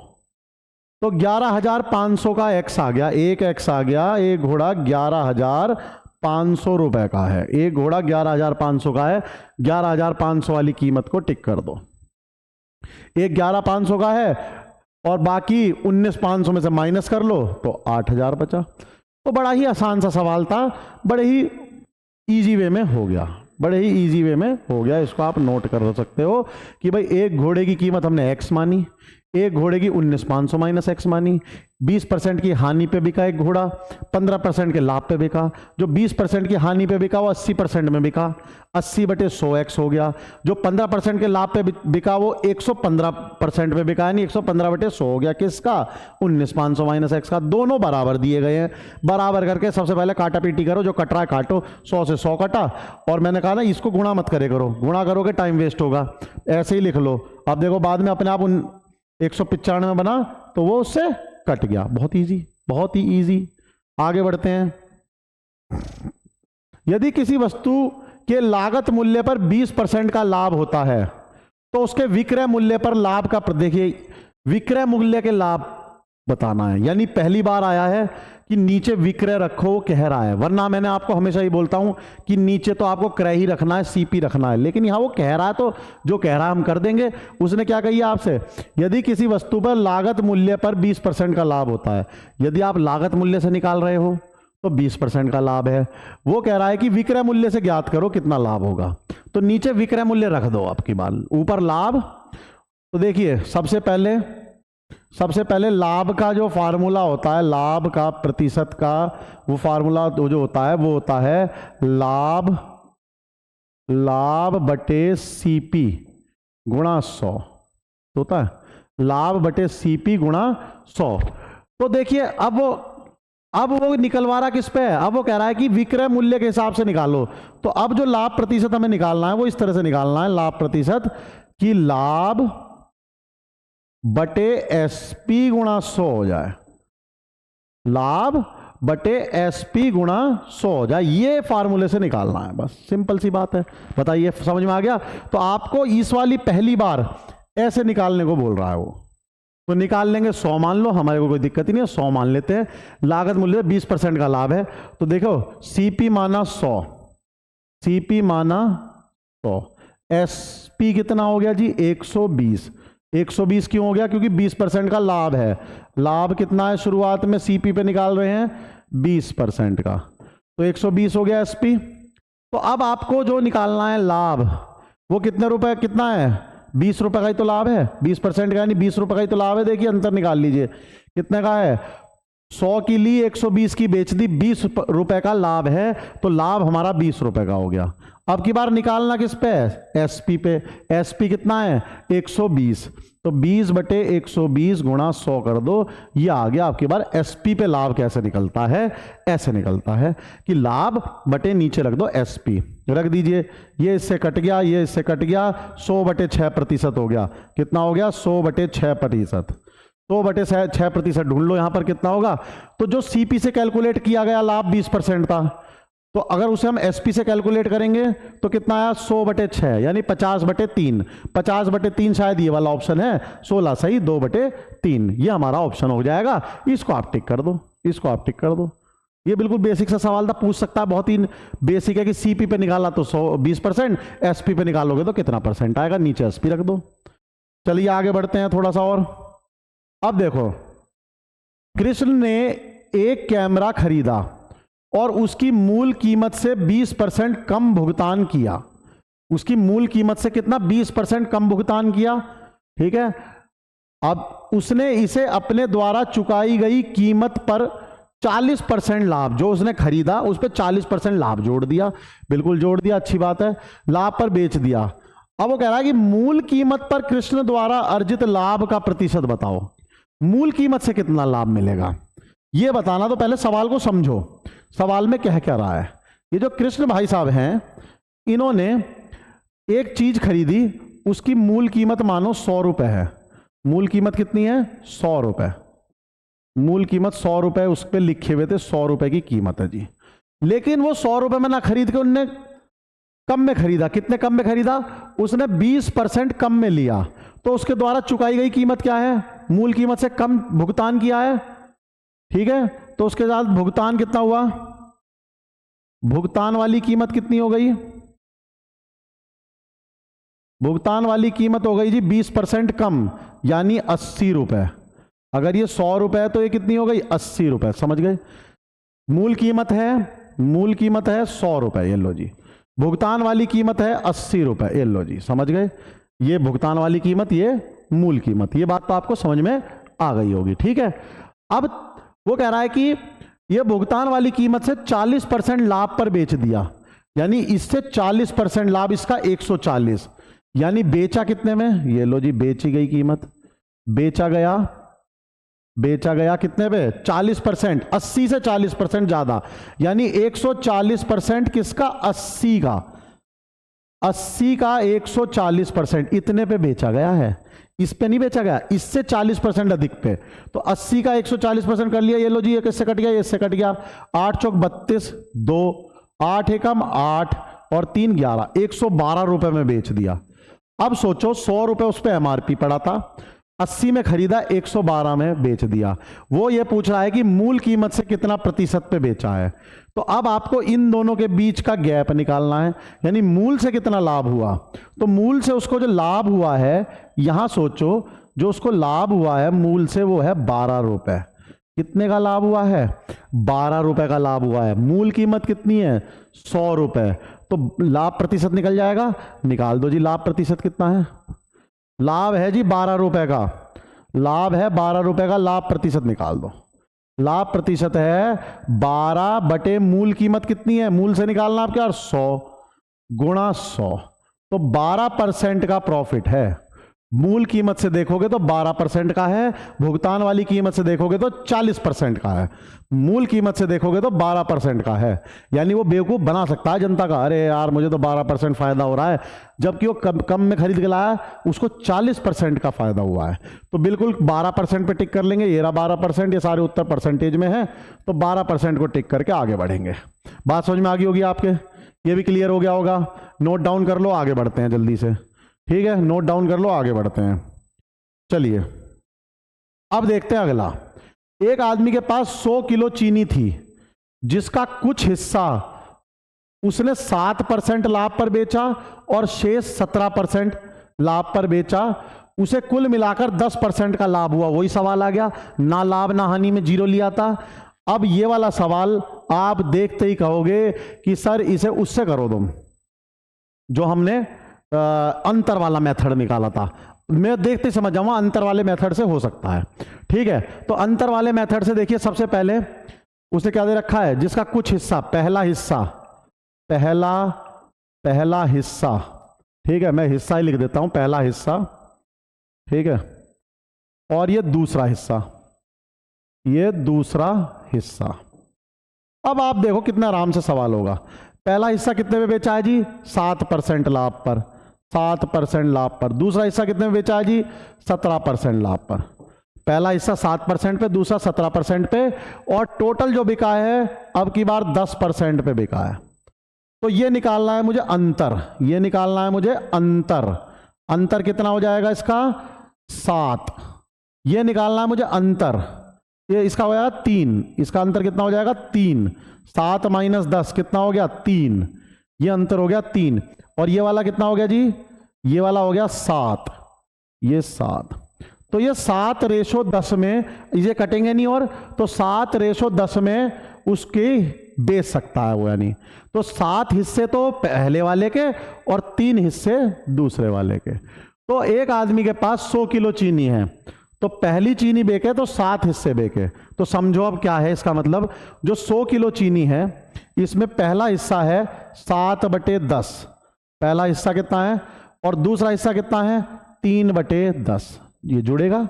तो 11,500 का x आ गया, एक x आ गया। एक घोड़ा 11,500 रुपए का है, एक घोड़ा 11,500 का है। 11,500 वाली कीमत को टिक कर दो। एक 11,500 का है और बाकी 19,500 में से माइनस कर लो तो 8,000 बचा। तो बड़ा ही आसान सा सवाल था, बड़े ही इजी वे में हो गया, बड़े ही इजी वे में हो गया। इसको आप नोट कर सकते हो कि भाई एक घोड़े की कीमत हमने x मानी, एक घोड़े की 19,500 माइनस x मानी। 20% की हानि पे बिका एक घोड़ा, 15% के लाभ पे बिका। जो 20% की हानि पे बिका वो 80% में बिका, 80/100x हो गया। जो 15% के लाभ पे बिका वो 115% में बिका, यानी 115/100 हो गया। किसका 19,500 माइनस x का। दोनों बराबर दिए गए हैं, बराबर करके सबसे पहले काटा पीटी करो, जो कट रहा है काटो। 100 से 100 कटा, और मैंने कहा ना इसको गुणा मत करे करो, गुणा करोगे टाइम वेस्ट होगा, ऐसे ही लिख लो। अब देखो बाद में अपने आप 195 बना तो वो उससे कट गया। बहुत इजी, बहुत ही इजी। आगे बढ़ते हैं। यदि किसी वस्तु के लागत मूल्य पर 20% का लाभ होता है तो उसके विक्रय मूल्य पर लाभ का, देखिए विक्रय मूल्य के लाभ बताना है, यानी पहली बार आया है कि नीचे विक्रय रखो कह रहा है, वरना मैंने आपको हमेशा ही बोलता हूं कि नीचे तो आपको क्रय ही रखना है, सीपी रखना है, लेकिन यहां वो कह रहा है तो जो कह रहा है हम कर देंगे। उसने क्या कही आपसे, यदि किसी वस्तु पर लागत मूल्य पर 20% का लाभ होता है। यदि आप लागत मूल्य से निकाल रहे हो तो 20% का लाभ है। वो कह रहा है कि विक्रय मूल्य से ज्ञात करो कितना लाभ होगा, तो नीचे विक्रय मूल्य रख दो आपकी बात, ऊपर लाभ। तो देखिए सबसे पहले लाभ का जो फार्मूला होता है, लाभ का प्रतिशत का वो फार्मूला जो होता है वो होता है लाभ बटे सीपी गुणा 100 होता है, लाभ बटे सीपी गुणा 100। तो देखिए अब वो निकलवा रहा किस पे है, अब वो कह रहा है कि विक्रय मूल्य के हिसाब से निकालो। तो अब जो लाभ प्रतिशत हमें निकालना है वो इस तरह से निकालना है, लाभ प्रतिशत कि लाभ बटे एसपी गुणा 100 हो जाए, लाभ बटे एसपी गुणा 100 हो जाए। ये फार्मूले से निकालना है, बस सिंपल सी बात है। बताइए समझ में आ गया। तो आपको इस वाली पहली बार ऐसे निकालने को बोल रहा है वो, तो निकाल लेंगे। 100 मान लो, हमारे को कोई दिक्कत ही नहीं है, 100 मान लेते हैं। लागत मूल्य 20% का लाभ है, तो देखो सीपी माना 100, सीपी माना 100, एसपी कितना हो गया जी 120। 120 क्यों हो गया, क्योंकि 20% का लाभ है। लाभ कितना है शुरुआत में सीपी पे निकाल रहे हैं 20% का, तो 120 हो गया एसपी। तो अब आपको जो निकालना है लाभ, वो कितने रुपए, कितना है 20 रुपए का ही तो लाभ है, 20% का यानी 20 रुपए का ही तो लाभ है। देखिए अंतर निकाल लीजिए कितने का है, 100 की ली 120 की बेच दी, 20 रुपए का लाभ है, तो लाभ हमारा 20 रुपए का हो गया। अब की बार निकालना किस पे है, एसपी पे। एसपी कितना है 120, तो 20/120 गुणा 100 कर दो, ये आ गया आपकी बार एसपी पे लाभ कैसे निकलता है। ऐसे निकलता है कि लाभ बटे नीचे रख दो एसपी, रख दीजिए। ये इससे कट गया, ये इससे कट गया, 100/6% हो गया। कितना हो गया 100/6%। 100/6% ढूंढ लो यहां पर कितना होगा। तो जो सीपी से कैलकुलेट किया गया लाभ 20% था, तो अगर उसे हम एसपी से कैलकुलेट करेंगे तो कितना आया 100/6 यानी 50/3। 50/3 शायद ये वाला ऑप्शन है, 16 सही 2/3, ये हमारा ऑप्शन हो जाएगा। इसको आप टिक कर दो, इसको आप टिक कर दो। ये बिल्कुल बेसिक सा सवाल था, पूछ सकता है, बहुत ही बेसिक है कि सीपी पे निकाला तो 20%, एसपी पे निकालोगे तो कितना परसेंट आएगा, नीचे एसपी रख दो। चलिए आगे बढ़ते हैं थोड़ा सा और। अब देखो, कृष्ण ने एक कैमरा खरीदा और उसकी मूल कीमत से 20% कम भुगतान किया। उसकी मूल कीमत से कितना 20% कम भुगतान किया, ठीक है। अब उसने इसे अपने द्वारा चुकाई गई कीमत पर 40% लाभ, जो उसने खरीदा उस पर 40% लाभ जोड़ दिया, बिल्कुल जोड़ दिया, अच्छी बात है, लाभ पर बेच दिया। अब वो कह रहा है कि मूल कीमत पर कृष्ण द्वारा अर्जित लाभ का प्रतिशत बताओ। मूल कीमत से कितना लाभ मिलेगा, ये बताना, तो पहले सवाल को समझो, सवाल में कह क्या रहा है। ये जो कृष्ण भाई साहब हैं, इन्होंने एक चीज खरीदी, उसकी मूल कीमत मानो 100 रुपए है। मूल कीमत कितनी है? 100 रुपए। मूल कीमत 100 रुपए उस पर लिखे हुए थे, 100 रुपए की कीमत है जी। लेकिन वो 100 रुपए में ना खरीद के उनने कम में खरीदा। कितने कम में खरीदा? उसने 20% कम में लिया, तो उसके द्वारा चुकाई गई कीमत क्या है? मूल कीमत से कम भुगतान किया है, ठीक है। तो उसके साथ भुगतान कितना हुआ? भुगतान वाली कीमत कितनी हो गई? भुगतान वाली कीमत हो गई जी 20% कम, यानी 80 रुपए। अगर ये 100 रुपए है तो ये कितनी हो गई? 80 रुपए। समझ गए? मूल कीमत है 100 रुपए, ये लो जी। भुगतान वाली कीमत है 80 रुपए, ये लो जी। समझ गए? ये भुगतान वाली कीमत, ये मूल कीमत। ये बात तो आपको समझ में आ गई होगी, ठीक है। अब वो कह रहा है कि ये भुगतान वाली कीमत से 40% लाभ पर बेच दिया, यानी इससे 40% लाभ, इसका 140, यानी बेचा कितने में? ये लो जी, बेची गई कीमत। बेचा गया कितने पे? 40%। 80 से 40% ज्यादा, यानी 140% किसका? 80 का। 80 का 140%, इतने पे बेचा गया है। इस पे नहीं बेचा गया, इससे 40% अधिक पे। तो 80 का 140% कर लिया। ये लो जी, ये किससे कट गया? ये इससे कट गया। 8 चौक 32, 2 8 एकम 8 और 3 11, 112 रुपए में बेच दिया। अब सोचो, 100 रुपए उस पर एमआरपी पड़ा था, 80 में खरीदा, 112 में बेच दिया। वो ये पूछ रहा है कि मूल कीमत से कितना प्रतिशत पे बेचा है। तो अब आपको इन दोनों के बीच का गैप निकालना है, यानी मूल से कितना लाभ हुआ। तो मूल से उसको जो लाभ हुआ है, यहां सोचो, जो उसको लाभ हुआ है मूल से, वो है 12 रुपए। कितने का लाभ हुआ है? 12 रुपए का लाभ हुआ है। मूल कीमत कितनी है? 100 रुपए। तो लाभ प्रतिशत निकल जाएगा, निकाल दो जी। लाभ प्रतिशत कितना है? लाभ है जी 12 रुपए का, लाभ है 12 रुपए का। लाभ प्रतिशत निकाल दो। लाभ प्रतिशत है 12 बटे मूल कीमत कितनी है? मूल से निकालना आप क्या? 100 गुणा 100, तो 12% का प्रॉफिट है। मूल कीमत से देखोगे तो 12% का है, भुगतान वाली कीमत से देखोगे तो 40% का है। मूल कीमत से देखोगे तो 12% का है। यानी वो बेवकूफ बना सकता है जनता का, अरे यार मुझे तो 12% फायदा हो रहा है, जबकि वो कम में खरीद के लाया, उसको 40% का फायदा हुआ है। तो बिल्कुल 12% पे टिक कर लेंगे। ये रहा 12%, ये सारे उत्तर परसेंटेज में है, तो 12% को टिक करके आगे बढ़ेंगे। बात समझ में आ गई होगी आपके, ये भी क्लियर हो गया होगा। नोट डाउन कर लो, आगे बढ़ते हैं जल्दी से, ठीक है। नोट डाउन कर लो, आगे बढ़ते हैं। चलिए अब देखते हैं अगला। एक आदमी के पास 100 किलो चीनी थी, जिसका कुछ हिस्सा उसने 7% लाभ पर बेचा और शेष 17% लाभ पर बेचा। उसे कुल मिलाकर 10% का लाभ हुआ। वही सवाल आ गया, ना लाभ ना हानि में 0 लिया था। अब ये वाला सवाल आप देखते ही कहोगे कि सर इसे उससे करो तुम, जो हमने अंतर वाला मेथड निकाला था। मैं देखते समझ जाऊंगा अंतर वाले मेथड से हो सकता है, ठीक है। तो अंतर वाले मेथड से देखिए, सबसे पहले उसे क्या दे रखा है? जिसका कुछ हिस्सा, पहला हिस्सा, ठीक है। मैं हिस्सा ही लिख देता हूं, पहला हिस्सा, ठीक है। और ये दूसरा हिस्सा, अब आप देखो कितना आराम से सवाल होगा। पहला हिस्सा कितने में बेचा है जी? 7% लाभ पर, 7% लाभ पर। दूसरा हिस्सा कितने में बेचा है जी? 17% लाभ पर। पहला हिस्सा 7% पे, दूसरा 17% पे, और टोटल जो बिका है अब की बार 10% पे बिका है। तो ये निकालना है मुझे अंतर, ये निकालना है मुझे अंतर। अंतर कितना हो जाएगा इसका? 7। ये निकालना है मुझे अंतर, ये इसका हो जाएगा 3। इसका अंतर कितना हो जाएगा? 3। 7 माइनस 10 कितना हो गया? 3। ये अंतर हो गया 3। और ये वाला कितना हो गया जी? ये वाला हो गया 7। ये 7, तो ये 7:10 में, इसे कटेंगे नहीं, और तो 7:10 में उसके बेच सकता है वो। यानी तो 7 हिस्से तो पहले वाले के और 3 हिस्से दूसरे वाले के। तो एक आदमी के पास 100 किलो चीनी है, तो पहली चीनी बेके तो 7 हिस्से बेके। तो समझो अब क्या है इसका मतलब, जो 100 किलो चीनी है इसमें पहला हिस्सा है 7/10, पहला हिस्सा कितना है, और दूसरा हिस्सा कितना है? 3/10। ये जुड़ेगा,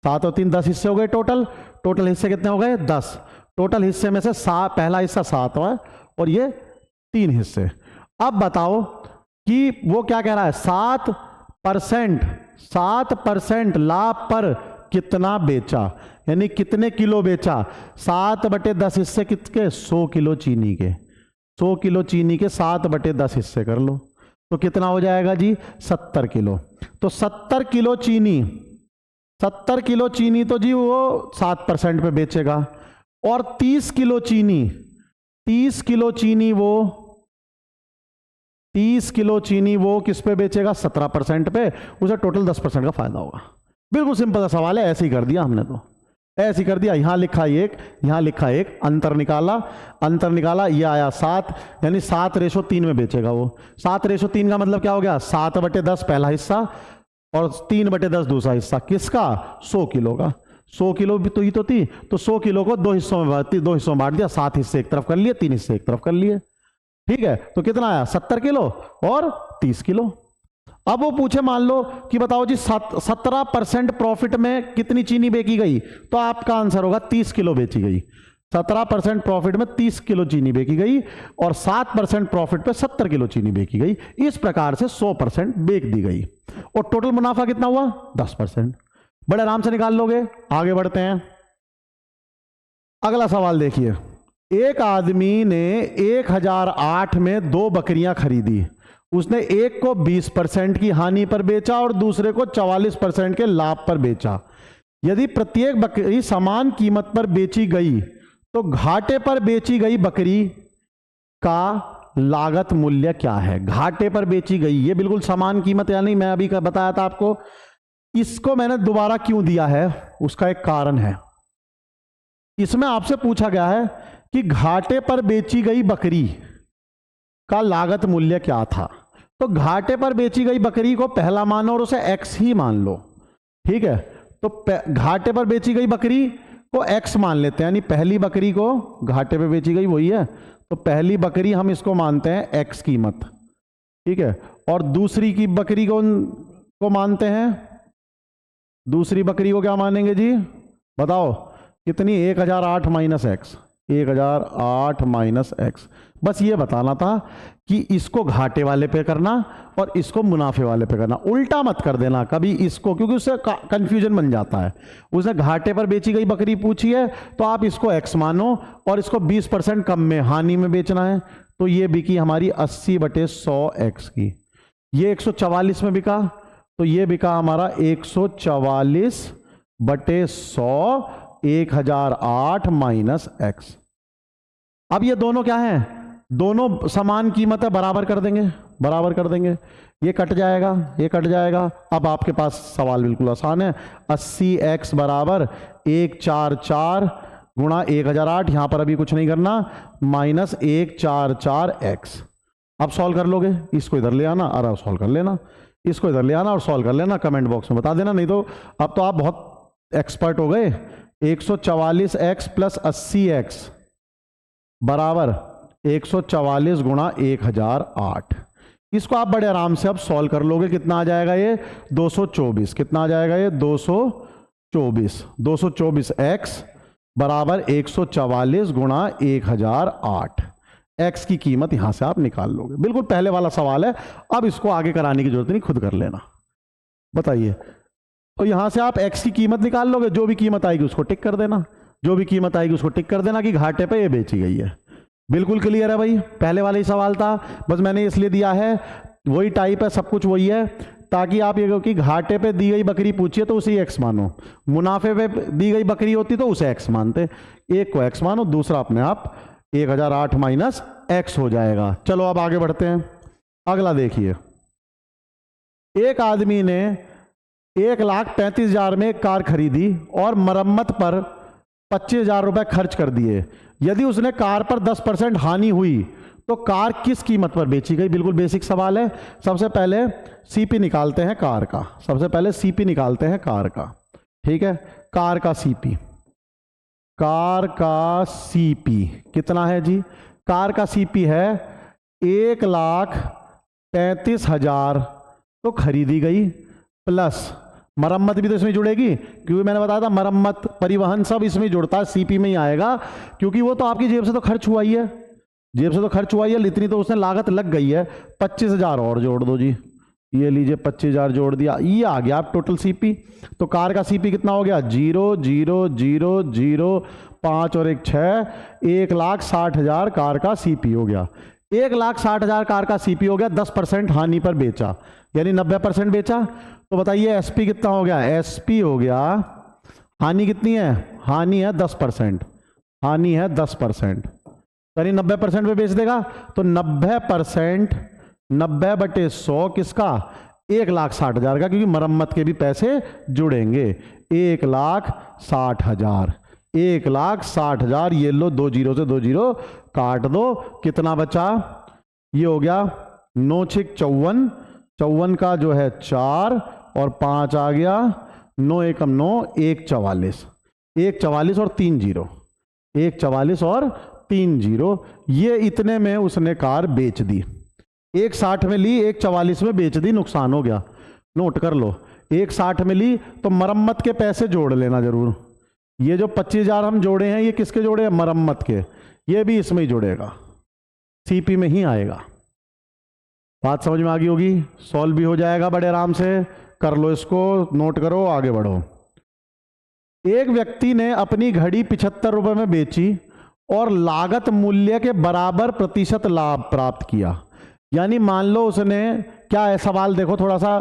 7 और 3 10 हिस्से हो गए टोटल। टोटल हिस्से कितने हो गए 10। टोटल हिस्से में से पहला हिस्सा 7 है और ये 3 हिस्से। अब बताओ कि वो क्या कह रहा है, 7% लाभ पर कितना बेचा, यानी कितने किलो बेचा। 7/10 हिस्से कितने, 100 किलो चीनी के। 100 किलो चीनी के 7/10 हिस्से कर लो तो कितना हो जाएगा जी 70 किलो। तो 70 किलो चीनी, 70 किलो चीनी तो जी वो 7% पे बेचेगा। और 30 किलो चीनी, 30 किलो चीनी वो 30 किलो चीनी वो किस पे बेचेगा 17% पे, उसे टोटल 10% का फायदा होगा। बिल्कुल सिंपल सा सवाल है, ऐसे ही कर दिया हमने, तो ऐसे ही कर दिया। यहां लिखा एक, यहां लिखा एक, अंतर निकाला, अंतर निकाला, ये आया 7, यानी 7:3 में बेचेगा वो। 7:3 का मतलब क्या हो गया, 7/10 पहला हिस्सा और 3/10 दूसरा हिस्सा। किसका, 100 किलो का। 100 किलो भी तो ही तो थी, तो 100 किलो को 2 हिस्सों में बांट दिया। 7 हिस्से एक तरफ कर लिए, 3 हिस्से एक तरफ कर लिए। ठीक है, तो कितना आया 70 किलो और 30 किलो। अब वो पूछे मान लो कि बताओ जी 17% प्रॉफिट में कितनी चीनी बेची गई, तो आपका आंसर होगा 30 किलो बेची गई। 17% प्रॉफिट में 30 किलो चीनी बेची गई और 7% प्रॉफिट पे 70 किलो चीनी बेची गई। इस प्रकार से 100% बेच दी गई और टोटल मुनाफा कितना हुआ 10%। बड़े आराम से निकाल लोगे। आगे बढ़ते हैं, अगला सवाल देखिए। एक आदमी ने 1008 में 2 बकरियां खरीदी। उसने एक को 20% की हानि पर बेचा और दूसरे को 44% के लाभ पर बेचा। यदि प्रत्येक बकरी समान कीमत पर बेची गई तो घाटे पर बेची गई बकरी का लागत मूल्य क्या है। घाटे पर बेची गई, ये बिल्कुल समान कीमत, यानी मैं अभी बताया था आपको। इसको मैंने दोबारा क्यों दिया है, उसका एक कारण है। इसमें आपसे पूछा गया है कि घाटे पर बेची गई बकरी का लागत मूल्य क्या था। तो घाटे पर बेची गई बकरी को पहला मानो और उसे x ही मान लो। ठीक है, तो घाटे पर बेची गई बकरी को x मान लेते हैं, यानी पहली बकरी को घाटे पे बेची गई वही है, तो पहली बकरी हम इसको मानते हैं x कीमत। ठीक है, और दूसरी की बकरी को मानते हैं, दूसरी बकरी को क्या मानेंगे जी बताओ कितनी, 1008 माइनस एक्स, 1008 माइनस एक्स। बस ये बताना था कि इसको घाटे वाले पे करना और इसको मुनाफे वाले पे करना, उल्टा मत कर देना कभी इसको, क्योंकि उससे कंफ्यूजन बन जाता है। उसने घाटे पर बेची गई बकरी पूछी है तो आप इसको एक्स मानो और इसको 20% कम में हानि में बेचना है। तो ये बिकी हमारी 80/100 एक्स की। ये 144 में बिका तो ये बिका हमारा 144/100, 1008 माइनस एक्स। अब ये दोनों क्या हैं, दोनों समान कीमत है, बराबर कर देंगे, बराबर कर देंगे। ये कट जाएगा, ये कट जाएगा। अब आपके पास सवाल बिल्कुल आसान है। 80x बराबर 144 गुणा 1008, यहां पर अभी कुछ नहीं करना, माइनस 144x। अब सॉल्व कर लोगे, इसको इधर ले आना और सॉल्व कर लेना, इसको इधर ले आना और सॉल्व कर लेना। कमेंट बॉक्स में बता देना, नहीं तो अब तो आप बहुत एक्सपर्ट हो गए। 144x प्लस 80x बराबर 144 गुणा 1008। इसको आप बड़े आराम से अब सॉल्व कर लोगे। कितना आ जाएगा ये 224। कितना आ जाएगा ये 224। 224x बराबर 144 गुणा 1008। x की कीमत यहां से आप निकाल लोगे। बिल्कुल पहले वाला सवाल है, अब इसको आगे कराने की जरूरत नहीं, खुद कर लेना। बताइए, तो यहां से आप x की कीमत निकाल लोगे, जो भी कीमत आएगी उसको टिक कर देना, जो भी कीमत आएगी उसको टिक कर देना कि घाटे पे ये बेची गई है। बिल्कुल क्लियर है भाई, पहले वाला ही सवाल था, बस मैंने इसलिए दिया है, वही टाइप है, सब कुछ वही है, ताकि आप ये कहो कि घाटे पे दी गई बकरी पूछिए तो उसे x मानो, मुनाफे पे दी गई बकरी होती तो उसे x मानते। एक को x मानो, दूसरा अपने आप 1008 माइनस x हो जाएगा। चलो अब आगे बढ़ते हैं। अगला देखिए, एक आदमी ने 1,35,000 में एक कार खरीदी और मरम्मत पर 25,000 रुपए खर्च कर दिए। यदि उसने कार पर 10% हानि हुई तो कार किस कीमत पर बेची गई। बिल्कुल बेसिक सवाल है। सबसे पहले सीपी निकालते हैं कार का, सबसे पहले सीपी निकालते हैं कार का। ठीक है, कार का सीपी, कार का सीपी कितना है जी, कार का सीपी है 1,35,000 तो खरीदी गई, प्लस मरम्मत भी तो इसमें जुड़ेगी, क्योंकि मैंने बताया था मरम्मत परिवहन सब इसमें जुड़ता है, सीपी में ही आएगा, क्योंकि वो तो आपकी जेब से तो खर्च हुआ ही है, जेब से तो खर्च हुआ ही है, इतनी तो उसने लागत लग गई है। 25,000 और जोड़ दो जी, ये लीजिए 25,000 जोड़ दिया, ये आ गया आप टोटल सीपी। तो कार का सीपी कितना हो गया, 0 0 0 0 5 और 1 6, 1,60,000 कार का सीपी हो गया। 1,60,000 कार का सीपी हो गया, 10% हानि पर बेचा, यानी 90% बेचा। तो बताइए एसपी कितना हो गया, एसपी हो गया, हानि कितनी है, हानि है 10%, हानि है 10%, यानी 90% पे बेच देगा। तो 90%, 90/100 किसका, 1,60,000 का, क्योंकि मरम्मत के भी पैसे जुड़ेंगे। 1,60,000, 1,60,000, ये लो 2 जीरो से 2 जीरो काट दो, कितना बचा, ये हो गया 9 6 54, 54 का जो है 4 और 5 आ गया, 9 एकम 9, 1,44, 1,44 और 3 जीरो, 1,44 और 3 जीरो, ये इतने में उसने कार बेच दी। 1,60 में ली, 1,44 में बेच दी, नुकसान हो गया, नोट कर लो। 1,60 में ली तो मरम्मत के पैसे जोड़ लेना जरूर, ये जो 25,000 हम जोड़े हैं ये किसके जोड़े हैं, मरम्मत के, ये भी इसमें ही जुड़ेगा, सीपी में ही आएगा। बात समझ में आ गई होगी, सॉल्व भी हो जाएगा बड़े आराम से, कर लो इसको, नोट करो, आगे बढ़ो। एक व्यक्ति ने अपनी घड़ी 75 रुपए में बेची और लागत मूल्य के बराबर प्रतिशत लाभ प्राप्त किया। यानी मान लो उसने, क्या है सवाल देखो, थोड़ा सा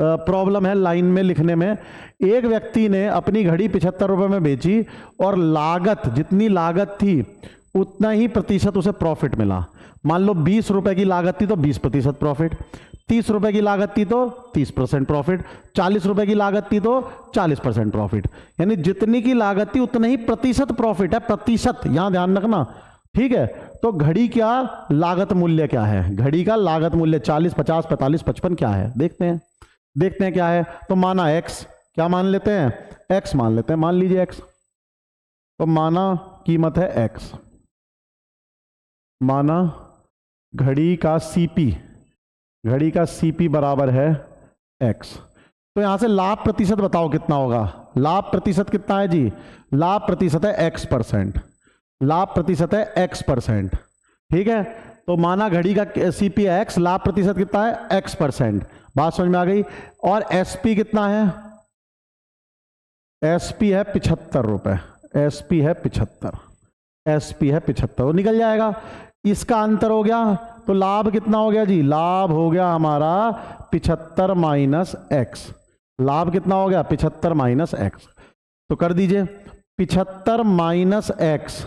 प्रॉब्लम है लाइन में लिखने में। एक व्यक्ति ने अपनी घड़ी 75 रुपए में बेची और लागत, जितनी लागत थी उतना ही प्रतिशत उसे प्रॉफिट मिला। मान लो 20 रुपए की लागत थी तो 20% प्रॉफिट, 30 रुपए की लागत थी तो 30% प्रॉफिट, 40 रुपए की लागत थी तो 40% प्रॉफिट, यानी जितनी की लागत थी उतना ही प्रतिशत प्रॉफिट है, प्रतिशत यहां ध्यान रखना, ठीक है। तो घड़ी क्या लागत मूल्य क्या है, घड़ी का लागत मूल्य 40 50 45 55 क्या है, देखते हैं, देखते हैं क्या है। तो माना x, क्या मान लेते हैं, x मान लेते हैं, मान लीजिए x, तो माना कीमत है x, माना घड़ी का सीपी, घड़ी का सीपी बराबर है x। तो यहां से लाभ प्रतिशत बताओ कितना होगा, लाभ प्रतिशत कितना है जी, लाभ प्रतिशत है x%, लाभ प्रतिशत है x%, ठीक है। तो माना घड़ी का सीपी है x, लाभ प्रतिशत कितना है x%, बात समझ में आ गई। और एसपी कितना है, एसपी है 75 रुपए, एसपी है 75, एसपी है 75, तो निकल जाएगा, इसका अंतर हो गया। तो लाभ कितना हो गया जी, लाभ हो गया हमारा 75 माइनस एक्स, लाभ कितना हो गया 75 माइनस एक्स, तो कर दीजिए 75 माइनस एक्स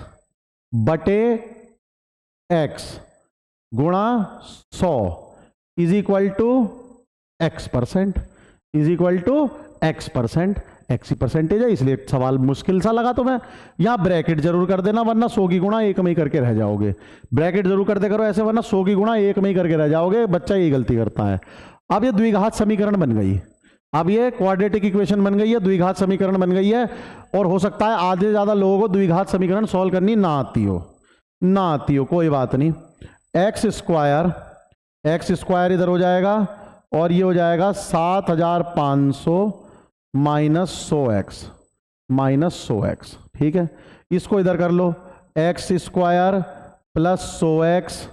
बटे एक्स गुणा 100 is equal to x%, is equal to x%, x ही परसेंटेज है इसलिए सवाल मुश्किल सा लगा। तो मैं यहां ब्रैकेट जरूर कर देना, वरना 100 की गुणा 1 में ही करके रह जाओगे, ब्रैकेट जरूर कर दे करो ऐसे, वरना 100 की गुणा 1 में ही करके रह जाओगे, बच्चा यही गलती करता है। अब ये द्विघात समीकरण बन गई, अब ये क्वाड्रेटिक इक्वेशन बन गई है, द्विघात समीकरण बन गई है। और हो सकता है आधे ज्यादा लोगों को द्विघात समीकरण सॉल्व करनी ना आती हो, ना आती हो, कोई बात नहीं। एक्स स्क्वायर इधर हो जाएगा और ये हो जाएगा 7,500 माइनस 100x, ठीक है। इसको इधर कर लो, x square plus 100x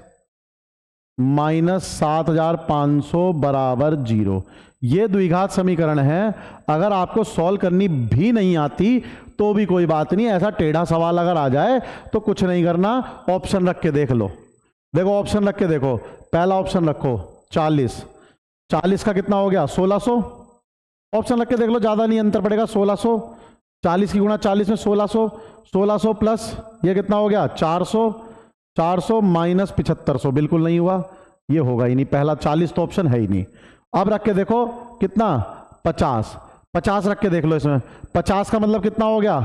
minus 7,500 बराबर 0। ये द्विघात समीकरण है, अगर आपको सॉल्व करनी भी नहीं आती तो भी कोई बात नहीं, ऐसा टेढ़ा सवाल अगर आ जाए तो कुछ नहीं करना, ऑप्शन रख के देख लो। देखो ऑप्शन रख के देखो, पहला ऑप्शन रखो 40, 40 का कितना हो गया 1600, ऑप्शन रख के देख लो, ज्यादा नहीं अंतर पड़ेगा, 1600, 40 की गुणा 40 में 1600, 1600 प्लस ये कितना हो गया 400, 400 माइनस 7500, बिल्कुल नहीं हुआ, ये होगा ही नहीं, पहला 40 तो ऑप्शन है ही नहीं। अब रख के देखो कितना 50, 50 रख के देख लो, इसमें 50 का मतलब कितना हो गया,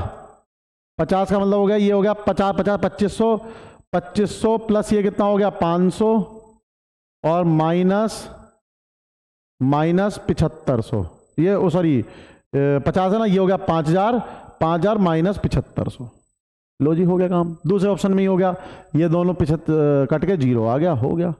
50 का मतलब हो गया, ये हो गया 50 50 2500, 2500 प्लस ये कितना हो गया 500 और माइनस 7500, ये सॉरी 50 है ना, ये हो गया 5000, 5000 माइनस 7500, लो जी हो गया काम, दूसरे ऑप्शन में ही हो गया, ये दोनों 75 कट के 0 आ गया, हो गया।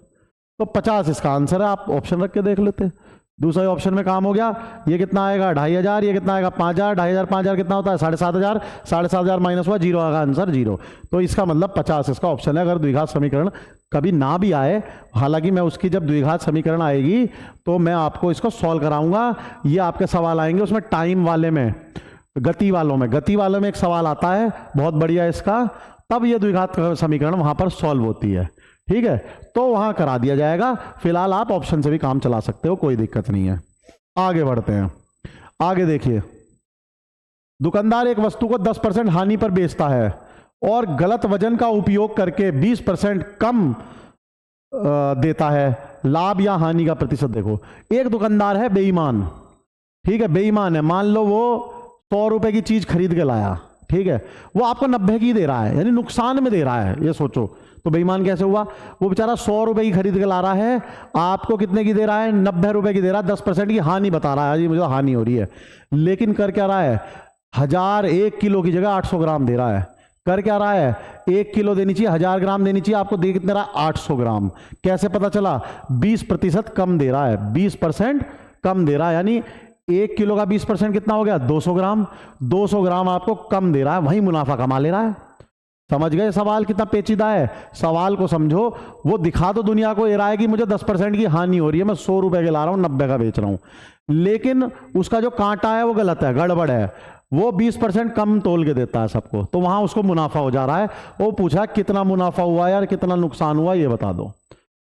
तो 50 इसका आंसर है, आप ऑप्शन रख के देख लेते, दूसरे ऑप्शन में काम हो गया। ये कितना आएगा 2500, ये कितना आएगा 5000, 2500 5000 कितना होता है 7500, 7500 माइनस हुआ 0 आएगा आंसर 0। तो इसका मतलब 50 इसका ऑप्शन है। अगर द्विघात समीकरण कभी ना भी आए, हालांकि मैं उसकी जब द्विघात समीकरण आएगी तो मैं आपको इसको सॉल्व कराऊंगा। ये आपके सवाल आएंगे उसमें टाइम वाले में, गति वालों में एक सवाल आता है बहुत बढ़िया इसका, तब ये द्विघात समीकरण वहां पर सॉल्व होती है। ठीक है, तो वहां करा दिया जाएगा। फिलहाल आप ऑप्शन से भी काम चला सकते हो, कोई दिक्कत नहीं है। आगे बढ़ते हैं। आगे देखिए, दुकानदार एक वस्तु को 10% हानि पर बेचता है और गलत वजन का उपयोग करके 20% कम देता है। लाभ या हानि का प्रतिशत देखो। एक दुकानदार है बेईमान, ठीक है, बेईमान है। मान लो वो 100 रुपए की चीज खरीद के लाया, ठीक है, वो आपको 90 की दे रहा है, यानी नुकसान में दे रहा है। ये सोचो तो बेईमान कैसे हुआ। वो बेचारा 100 रुपए की खरीद के ला रहा है, आपको कितने की दे रहा है 90 रुपए की दे रहा है, 10% की हानि बता रहा है, जी मुझे हानि हो रही है। लेकिन कर क्या रहा है 1 किलो की जगह 800 ग्राम दे रहा है। कर क्या रहा है 1 किलो देनी चाहिए 1000 ग्राम देनी चाहिए, आपको दे कितने रहा है 800 ग्राम। कैसे पता चला 20% कम दे रहा है, 20% कम दे रहा है, यानी 1 किलो का 20% कितना हो गया 200 ग्राम। 200 ग्राम आपको कम दे रहा है, वही मुनाफा कमा ले रहा है। समझ गए सवाल कितना पेचीदा है। सवाल को समझो, वो दिखा तो दुनिया को ये रहा है कि मुझे 10% की हानि हो रही है, मैं 100 रुपए के ला रहा हूं 90 का बेच रहा हूं, लेकिन उसका जो कांटा है वो गलत है, गड़बड़ है। वो 20% कम तोल के देता है सबको, तो वहां उसको मुनाफा हो जा रहा है। वो पूछा कितना मुनाफा हुआ यार, कितना नुकसान हुआ, ये बता दो।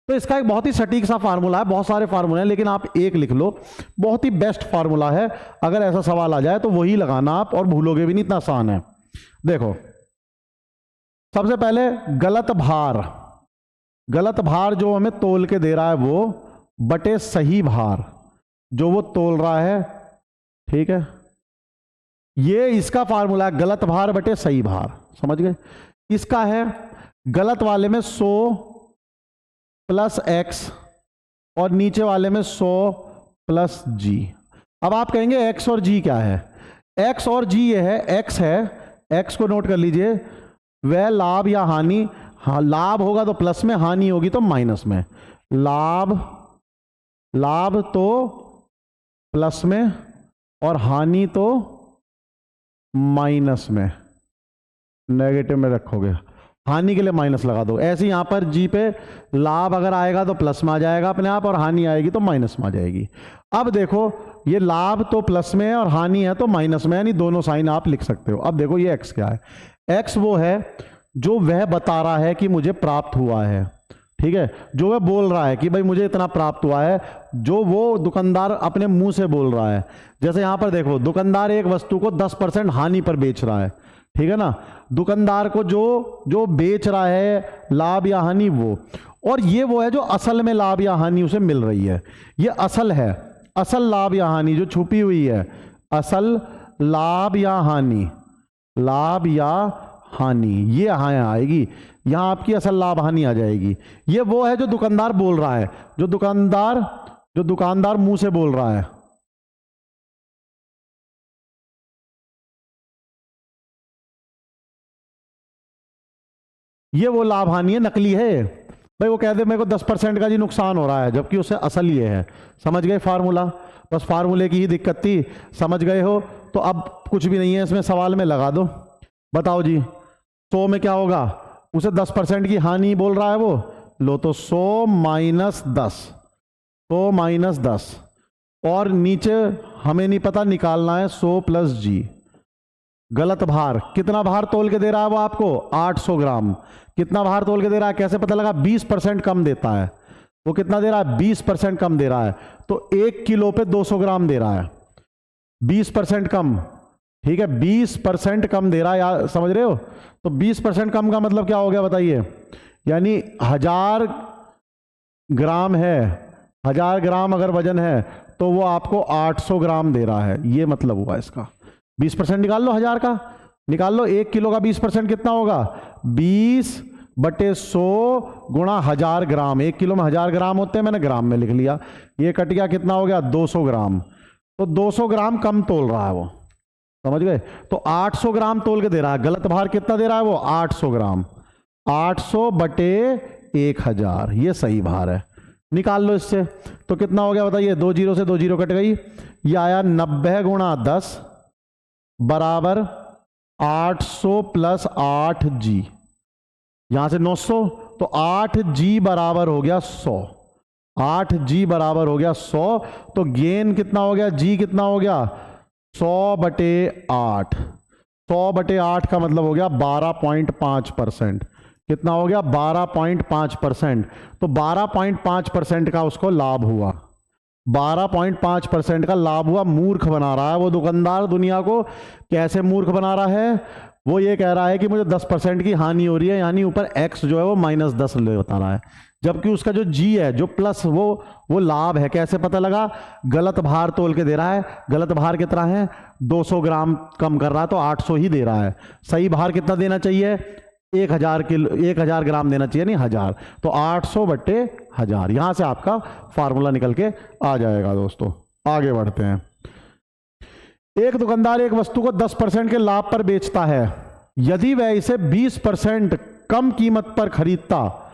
तो इसका एक बहुत ही सटीक सा फार्मूला है, बहुत सारे फार्मूले हैं लेकिन आप एक लिख लो, बहुत ही बेस्ट फार्मूला है। अगर ऐसा सवाल आ जाए तो वही लगाना आप, और भूलोगे भी नहीं, इतना आसान है। देखो सबसे पहले गलत भार जो हमें तोल के दे रहा है वो बटे सही भार जो वो तोल रहा है, ठीक है, ये इसका फार्मूला है, गलत भार बटे सही भार। समझ गए। इसका है गलत वाले में 100 प्लस x और नीचे वाले में 100 प्लस g। अब आप कहेंगे x और g क्या है। x और g ये है, x है, x को नोट कर लीजिए, वह लाभ या हानि, हाँ लाभ होगा तो प्लस में, हानि होगी तो माइनस में। लाभ तो प्लस में और हानि तो माइनस में, नेगेटिव में रखोगे, हानि के लिए माइनस लगा दो। ऐसे यहां पर जी पे लाभ अगर आएगा तो प्लस में आ जाएगा अपने आप, और हानि आएगी तो माइनस में आ जाएगी। अब देखो ये लाभ तो प्लस में है और हानि है तो माइनस में, यानी दोनों साइन आप लिख सकते हो। अब देखो ये x क्या है, x वो है जो वह बता रहा है कि मुझे प्राप्त हुआ है, ठीक है, जो वह बोल रहा है कि भाई मुझे इतना प्राप्त हुआ है, जो वो दुकानदार अपने मुंह से बोल रहा है। जैसे यहां पर देखो दुकानदार एक वस्तु को 10% हानि पर बेच रहा है, ठीक है ना। दुकानदार को जो बेच रहा है लाभ या हानि वो, और ये वो है जो असल में लाभ या हानि उसे मिल रही है। ये असल है, असल लाभ या हानि जो छुपी हुई है, असल लाभ या हानि, लाभ या हानि ये यहां आएगी, यहां आपकी असल लाभ हानि आ जाएगी। ये वो है जो दुकानदार बोल रहा है, जो दुकानदार मुंह से बोल रहा है। ये वो लाभ हानि है, नकली है भाई। वो कह दे मेरे को 10% का जी नुकसान हो रहा है, जबकि उसे असल ये है। समझ गए फार्मूला। बस फार्मूले की ही दिक्कत थी, समझ गए हो तो अब कुछ भी नहीं है इसमें, सवाल में लगा दो। बताओ जी 100 में क्या होगा, उसे 10% की हानि बोल रहा है वो, लो तो 100 माइनस 10, 100 माइनस 10, और नीचे हमें नहीं पता निकालना है 100 प्लस जी। गलत भार, कितना भार तोल के दे रहा है वो आपको 800 ग्राम। कितना भार तोल के दे रहा है कैसे पता लगा, 20% कम देता है। वो कितना दे रहा है 20% कम दे रहा है, तो 1 किलो पे 200 ग्राम दे रहा है, 20% कम, ठीक है, 20% कम दे रहा है यार, समझ रहे हो। तो 20% कम का मतलब क्या हो गया बताइए, यानी 1000 ग्राम है, 1000 ग्राम अगर वजन है तो वो आपको 800 ग्राम दे रहा है, ये मतलब हुआ इसका। 20% निकाल लो 1000 का, निकाल लो। 1 किलो का 20% कितना होगा 20/100 गुणा 1000 ग्राम। 1 किलो में 1000 ग्राम होते हैं, मैंने ग्राम में लिख लिया। ये कट गया, कितना हो गया 200 ग्राम। तो 200 ग्राम कम तोल रहा है वो, समझ गए। तो 800 ग्राम तोल के दे रहा है। गलत भार कितना दे रहा है वो 800 ग्राम, 800/1000 ये सही भार है। निकाल लो इससे। तो कितना हो गया बताइए, 2 जीरो से 2 जीरो कट गई, ये आया 90 गुणा 10 बराबर 800 प्लस 8G, यहां से 900, तो 8G बराबर हो गया 100, 8G बराबर हो गया 100। तो गेन कितना हो गया, G कितना हो गया 100/8, 100/8 का मतलब हो गया 12.5%। कितना हो गया 12.5%। तो 12.5% का उसको लाभ हुआ, 12.5% का लाभ हुआ। मूर्ख बना रहा है वो दुकानदार दुनिया को। कैसे मूर्ख बना रहा है, वो ये कह रहा है कि मुझे 10% की हानि हो रही है, यानी ऊपर x जो है वो -10 ले बता रहा है, जबकि उसका जो g है जो प्लस वो लाभ है। कैसे पता लगा, गलत भार तोल के दे रहा है। गलत भार कितना है, 200 ग्राम कम कर रहा है तो 800 ही दे रहा है। सही भार कितना देना चाहिए, 1000 ग्राम देना चाहिए, नहीं 1000। तो 800/1000, यहां से आपका फार्मूला निकल के आ जाएगा। दोस्तों आगे बढ़ते हैं। एक दुकानदार एक वस्तु को 10% के लाभ पर बेचता है। यदि वह इसे 20% कम कीमत पर खरीदता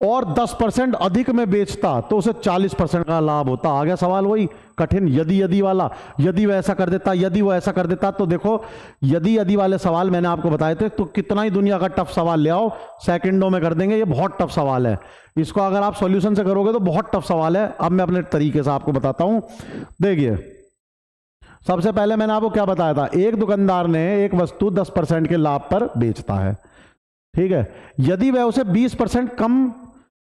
और 10% अधिक में बेचता तो उसे 40% का लाभ होता। आ गया सवाल वही कठिन यदि वाला, यदि वह ऐसा कर देता, यदि वो ऐसा कर देता। तो देखो यदि वाले सवाल मैंने आपको बताए थे, तो कितना ही दुनिया का टफ सवाल ले आओ सेकंडों में कर देंगे। ये बहुत टफ सवाल है, इसको अगर आप सॉल्यूशन से करोगे तो बहुत टफ सवाल है। अब मैं अपने तरीके से आपको बताता हूं। देखिए सबसे पहले मैंने आपको क्या बताया था, एक दुकानदार ने एक वस्तु 10% के लाभ पर बेचता है, ठीक है। यदि वह उसे 20% कम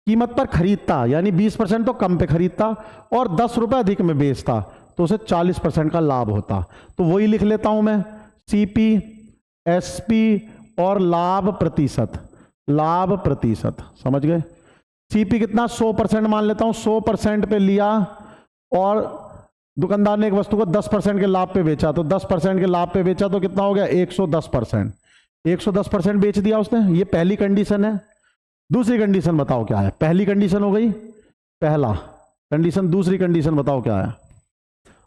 कीमत पर खरीदता, यानी 20% तो कम पे खरीदता और 10 रुपए अधिक में बेचता, तो उसे 40% का लाभ होता। तो वही लिख लेता हूं मैं, CP, SP और लाभ प्रतिशत, लाभ प्रतिशत, समझ गए। CP कितना 100% मान लेता हूं, 100% पे लिया और दुकानदार ने एक वस्तु को 10% के लाभ पे बेचा, तो 10% के लाभ पे बेचा तो कितना हो गया 110%, 110% बेच दिया उसने। ये पहली कंडीशन है। दूसरी कंडीशन बताओ क्या है, पहली कंडीशन हो गई पहला कंडीशन, दूसरी कंडीशन बताओ क्या है,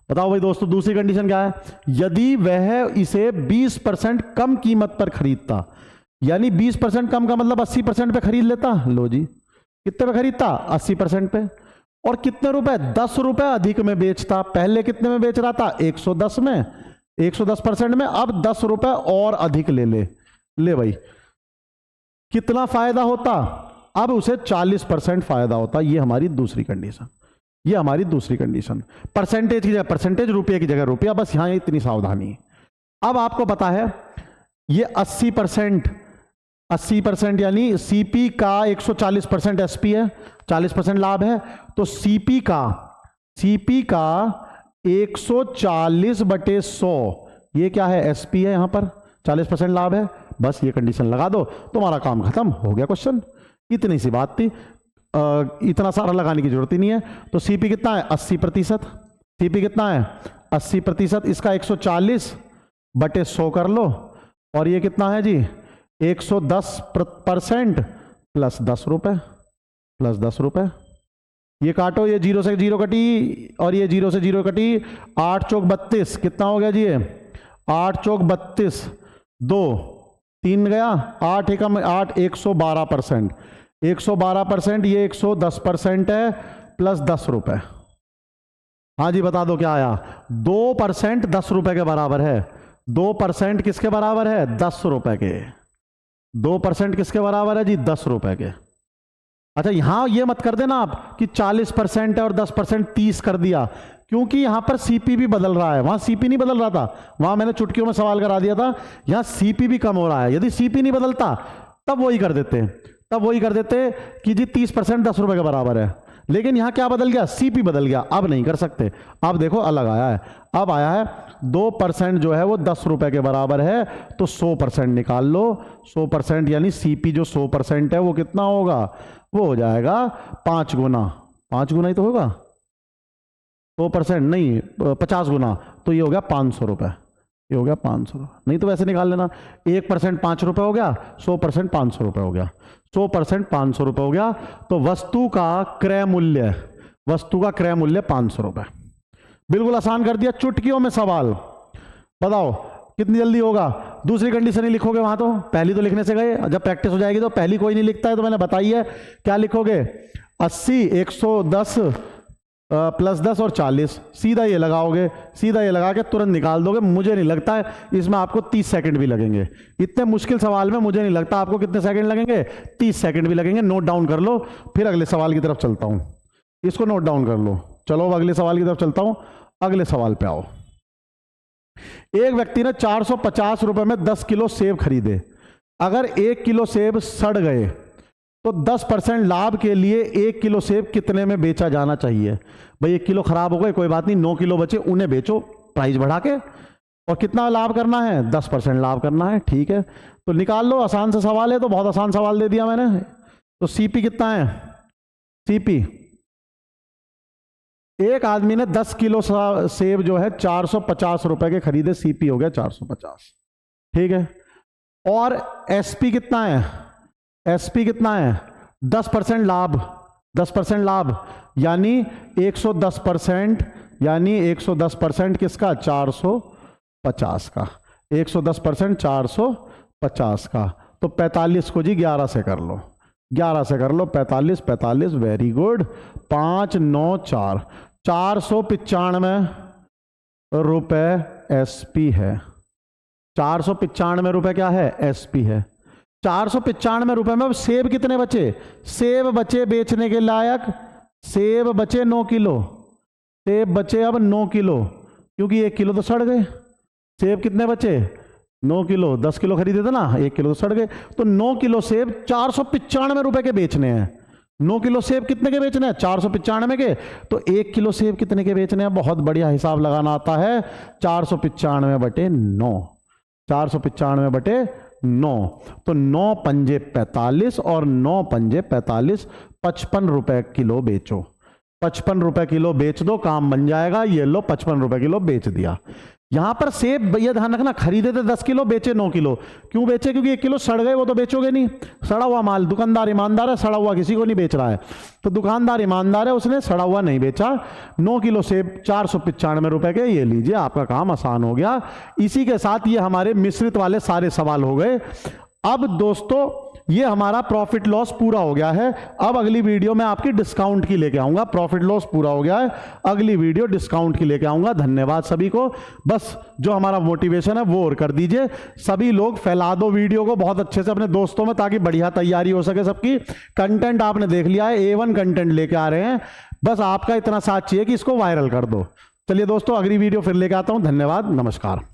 बताओ भाई दोस्तों दूसरी कंडीशन क्या है। यदि वह इसे 20% कम कीमत पर खरीदता, यानी 20% कम का मतलब 80% पे खरीद लेता। लो जी, कितने पे खरीदता 80% पे, और कितने रुपए 10 रुपए अधिक में बेचता। पहले कितने में बेच रहा था 110 में, 110% में, अब 10 रुपए और अधिक ले भाई, कितना फायदा होता, अब उसे 40% फायदा होता। ये हमारी दूसरी कंडीशन, ये हमारी दूसरी कंडीशन। परसेंटेज की जगह परसेंटेज, रुपये की जगह रुपया, बस यहां इतनी सावधानी। अब आपको पता है ये 80% यानी CP का 140% SP है, 40% लाभ है। तो CP का 140/100 ये क्या है, SP है, यहां पर 40% लाभ है। बस ये कंडीशन लगा दो, तुम्हारा काम खत्म हो गया क्वेश्चन। इतनी सी बात थी, इतना सारा लगाने की जरूरत ही नहीं है। तो CP कितना है 80%, CP कितना है 80%, इसका 140/100 कर लो, और ये कितना है जी 110% प्लस 10 रुपए, प्लस 10 रुपए। ये काटो, ये 0 से 0 कटी और ये 0 से 0 कटी, 8 चौक 32, कितना हो गया जी ये 8 चौक 32, 2 3 गया, 8 एकम 8, 112%, 112%, ये 110% है प्लस 10 रुपए। हाँ जी बता दो क्या आया, 2% 10 रुपए के बराबर है। 2% किसके बराबर है 10 रुपए के, 2% किसके बराबर है जी 10 रुपए के। अच्छा यहां ये मत कर देना आप कि 40% है और 10% 30 कर दिया, क्योंकि यहां पर CP भी बदल रहा है, वहां CP नहीं बदल रहा था, वहां मैंने चुटकियों में सवाल करा दिया था। यहां CP भी कम हो रहा है। यदि CP नहीं बदलता तब वही कर देते, तब वही कर देते कि जी 30% 10 रुपए के बराबर है। लेकिन यहां क्या बदल गया, CP बदल गया, अब नहीं कर सकते। अब देखो अलग आया है, अब आया है 2% जो है वो 10 रुपए के बराबर है, तो 100% निकाल लो। 100% यानी CP जो 100% है वो कितना होगा, वो हो जाएगा 5 गुना, 5 गुना ही तो होगा, 100% नहीं 50 गुना, तो ये हो गया 500 रुपए, ये हो गया 500 रुपए। नहीं तो वैसे निकाल लेना, 1% 5 रुपए हो गया, 100% 500 रुपए हो गया, 100% 500 रुपए हो गया। तो वस्तु का क्रय मूल्य, वस्तु का क्रय मूल्य 500 रुपए। बिल्कुल आसान कर दिया, चुटकियों में सवाल। बताओ कितनी जल्दी होगा, दूसरी कंडीशन ही लिखोगे वहां, तो पहली तो लिखने से गए, जब प्रैक्टिस हो जाएगी तो पहली कोई नहीं लिखता है, तो मैंने बताई है क्या लिखोगे, 80, 110 प्लस 10 और 40, सीधा ये लगाओगे, सीधा ये लगा के तुरंत निकाल दोगे। मुझे नहीं लगता है इसमें आपको 30 सेकंड भी लगेंगे, इतने मुश्किल सवाल में मुझे नहीं लगता आपको कितने सेकंड लगेंगे, 30 सेकंड भी लगेंगे। नोट डाउन कर लो, फिर अगले सवाल की तरफ चलता हूं, इसको नोट डाउन कर लो। चलो अगले सवाल की तरफ चलता हूं, अगले सवाल पे आओ। एक व्यक्ति ने 450 रुपए में 10 किलो सेब खरीदे। अगर 1 किलो सेब सड़ गए तो 10% लाभ के लिए 1 किलो सेब कितने में बेचा जाना चाहिए? भाई 1 किलो खराब हो गए, कोई बात नहीं, 9 किलो बचे, उन्हें बेचो प्राइस बढ़ा के, और कितना लाभ करना है? 10% लाभ करना है। ठीक है, तो निकाल लो, आसान सा सवाल है, तो बहुत आसान सवाल दे दिया मैंने। तो सीपी कितना है? सीपी, एक आदमी ने 10 किलो सेब जो है 450 रुपए के खरीदे, सीपी हो गया 450। ठीक है, और एसपी कितना है? एसपी कितना है? 10% लाभ, 10% लाभ यानी 110%, यानी 110% किसका? 450 का, 110% 450 का। तो 45 को जी 11 से कर लो, 11 से कर लो, 45, 45, वेरी गुड, 5, 9, 4, 495 रुपए एसपी है। 495 रुपए क्या है? एसपी है। 495 रुपए में अब सेब कितने बचे? सेब बचे बेचने के लायक, सेब बचे 9 किलो, सेब बचे अब 9 किलो, क्योंकि 1 किलो तो सड़ गए। सेब कितने बचे? 9 किलो, 10 किलो खरीदे थे ना, 1 किलो तो सड़ गए, तो 9 किलो सेब 495 रुपए के बेचने हैं। 9 किलो सेब कितने के बेचने हैं? 495 के। तो 1 किलो सेब कितने के बेचने हैं? बहुत बढ़िया हिसाब लगाना आता है, 495 बटे 9, 495 बटे 9, तो 9 पंजे 45 और 9 पंजे 45, 55 रुपए किलो बेचो, 55 रुपए किलो बेच दो, काम बन जाएगा। ये लो 55 रुपए किलो बेच दिया। यहां पर सेब भैया ध्यान रखना, खरीदे थे 10 किलो, बेचे 9 किलो। क्यों बेचे? क्योंकि 1 किलो सड़ गए, वो तो बेचोगे नहीं, सड़ा हुआ माल। दुकानदार ईमानदार है, सड़ा हुआ किसी को नहीं बेच रहा है, तो दुकानदार ईमानदार है, उसने सड़ा हुआ नहीं बेचा। 9 किलो सेब 495 रुपए के, ये लीजिए, आपका काम आसान हो गया। इसी के साथ ये हमारे मिश्रित वाले सारे सवाल हो गए। अब दोस्तों ये हमारा प्रॉफिट लॉस पूरा हो गया है। अब अगली वीडियो में आपकी डिस्काउंट की लेके आऊंगा। प्रॉफिट लॉस पूरा हो गया है, अगली वीडियो डिस्काउंट की लेके आऊंगा। धन्यवाद सभी को। बस जो हमारा मोटिवेशन है वो और कर दीजिए। सभी लोग फैला दो वीडियो को बहुत अच्छे से अपने दोस्तों में, ताकि बढ़िया तैयारी हो सके सबकी। कंटेंट आपने देख लिया है, A1 कंटेंट लेके आ रहे हैं, बस आपका इतना साथ चाहिए कि इसको वायरल कर दो। चलिए दोस्तों, अगली वीडियो फिर लेके आता हूं। धन्यवाद, नमस्कार।